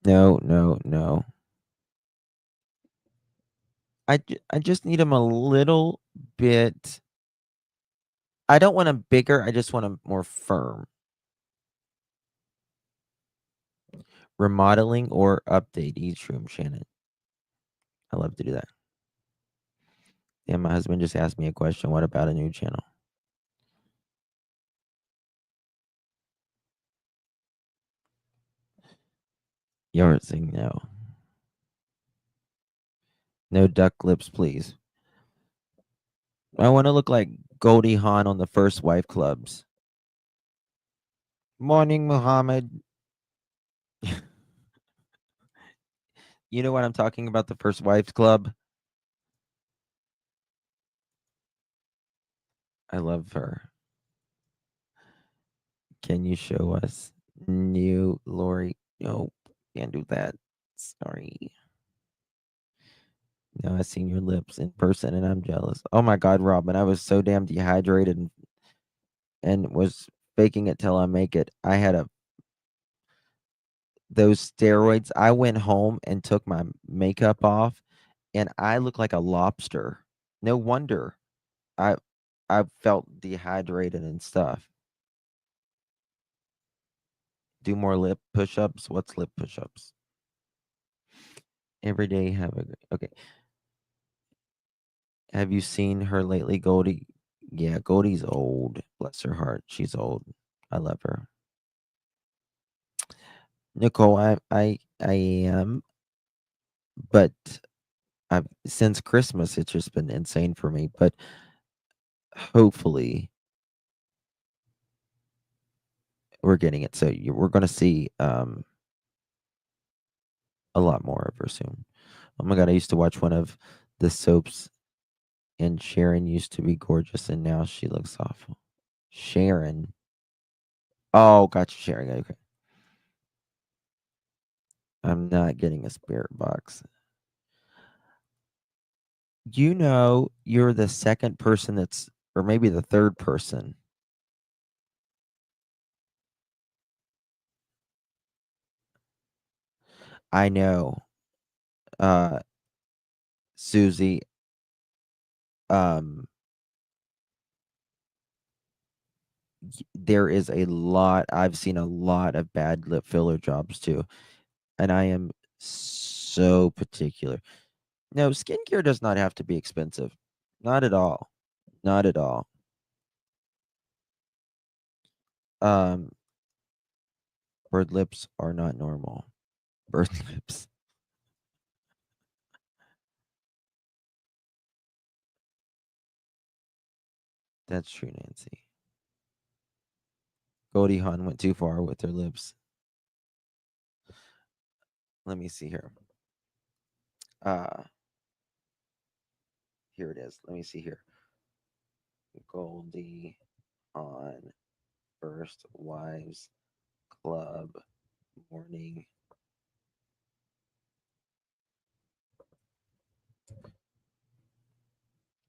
B: No. I just need them a little bit. I don't want them bigger. I just want them more firm. Remodeling or update each room, Shannon. I love to do that. Yeah, my husband just asked me a question. What about a new channel? You're saying no. No duck lips, please. I want to look like Goldie Hawn on the First Wife Clubs. Morning, Muhammad. You know what I'm talking about, the First Wives Club? I love her. Can you show us new Lori? No, can't do that. Sorry. No, I've seen your lips in person and I'm jealous. Oh my God, Robin, I was so damn dehydrated and was faking it till I make it. I had those steroids. I went home and took my makeup off and I look like a lobster. No wonder I felt dehydrated and stuff. Do more lip push-ups. What's lip push-ups? Every day okay. Have you seen her lately, Goldie? Yeah, Goldie's old. Bless her heart. She's old. I love her. Nicole, I am, but I've since Christmas it's just been insane for me. But hopefully we're getting it. So we're gonna see a lot more of her soon. Oh my God, I used to watch one of the soaps, and Sharon used to be gorgeous, and now she looks awful. Sharon. Oh, gotcha, Sharon. Okay. I'm not getting a spirit box. You know, you're the second person that's, or maybe the third person. I know. Susie. Um, there is a lot. I've seen a lot of bad lip filler jobs too, and I am so particular. No, skincare does not have to be expensive. Not at all. Not at all. Um, bird lips are not normal. Bird lips. That's true, Nancy. Goldie Hawn went too far with her lips. Let me see here. Here it is. Let me see here. Goldie Hawn First Wives Club morning.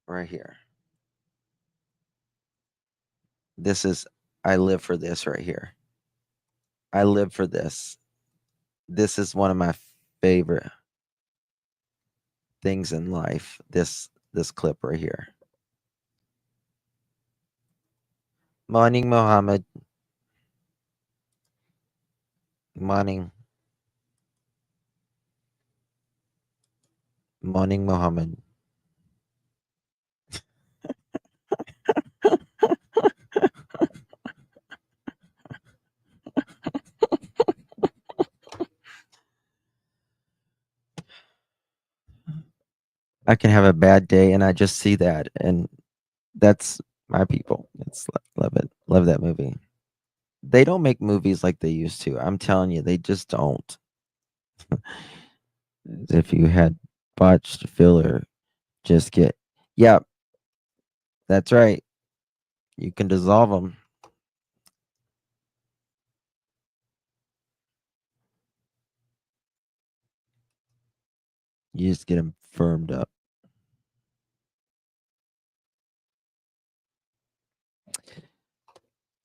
B: Right here. This is, I live for this right here. I live for this. This is one of my favorite things in life. This clip right here. Morning, Mohammed. Morning. Morning, Mohammed. I can have a bad day and I just see that, and that's my people. It's love it. Love that movie. They don't make movies like they used to. I'm telling you, they just don't. If you had botched filler, just get. Yeah, that's right. You can dissolve them. You just get them firmed up.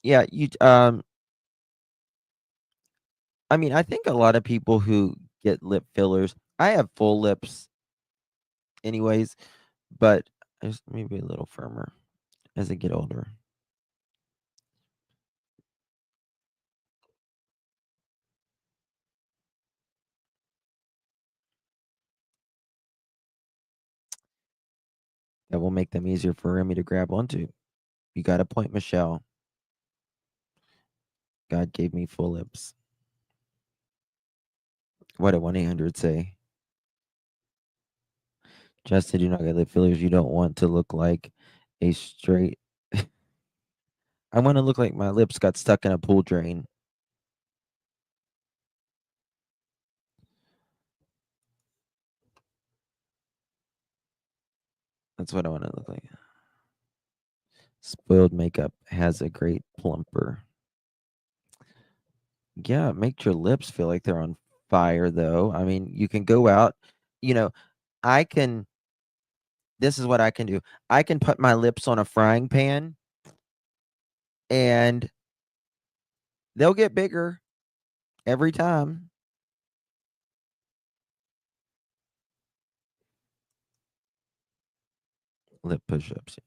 B: Yeah, I mean, I think a lot of people who get lip fillers, I have full lips anyways, but it's maybe a little firmer as I get older. That will make them easier for Remy to grab onto. You got a point, Michelle. God gave me full lips. What did 1-800 say? Justin, do not get lip fillers. You don't want to look like a straight. I want to look like my lips got stuck in a pool drain. That's what I want to look like. Spoiled makeup has a great plumper. Yeah, it makes your lips feel like they're on fire, though. I mean, you can go out, you know, I can. This is what I can do. I can put my lips on a frying pan and they'll get bigger every time. Lip push-ups.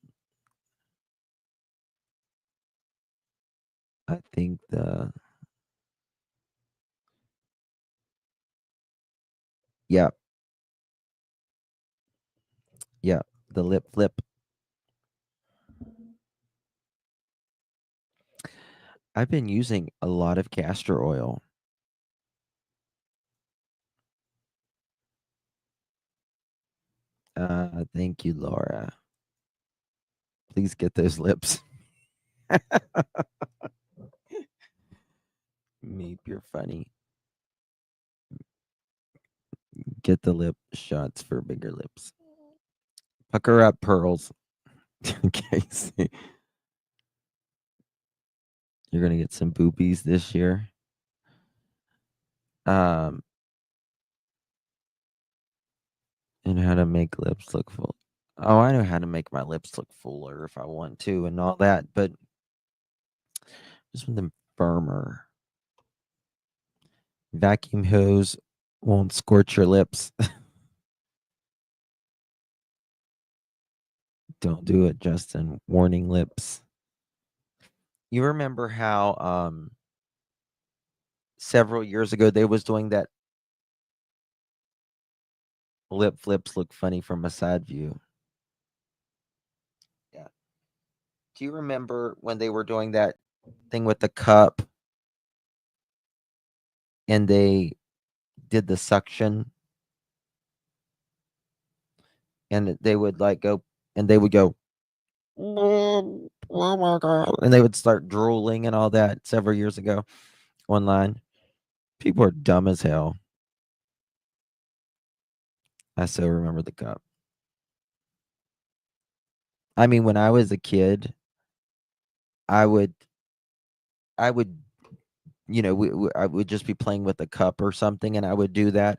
B: I think yeah, yeah, the lip flip. I've been using a lot of castor oil. Thank you, Laura. Please get those lips. Meep, you're funny. Get the lip shots for bigger lips. Pucker up, pearls. Casey. You're gonna get some boobies this year. And how to make lips look full. Oh, I know how to make my lips look fuller if I want to and all that, but just want them firmer. Vacuum hose won't scorch your lips. Don't do it, Justin. Warning lips. You remember how several years ago they was doing that lip flips look funny from a side view? Yeah. Do you remember when they were doing that thing with the cup and they did the suction and they would like go and they would go, oh my God, and they would start drooling and all that several years ago online? People are dumb as hell. I still remember the cup. I mean, when I was a kid, I would, I would, I would just be playing with a cup or something, and I would do that,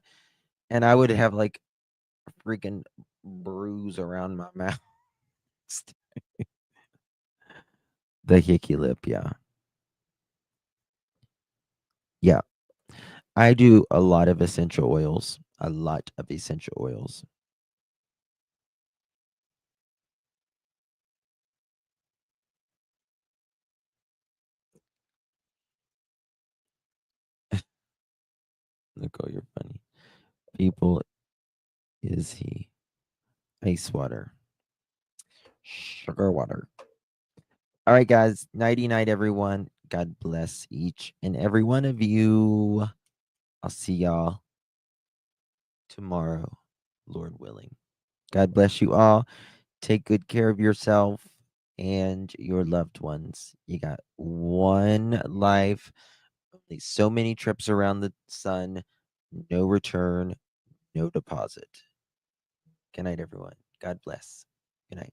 B: and I would have like a freaking bruise around my mouth. The hickey lip, yeah, yeah. I do a lot of essential oils. A lot of essential oils. Nicole, you're funny. People, is he? Ice water. Sugar water. All right, guys. Nighty night, everyone. God bless each and every one of you. I'll see y'all tomorrow, Lord willing. God bless you all. Take good care of yourself and your loved ones. You got one life, only so many trips around the sun, no return, no deposit. Good night, everyone. God bless. Good night.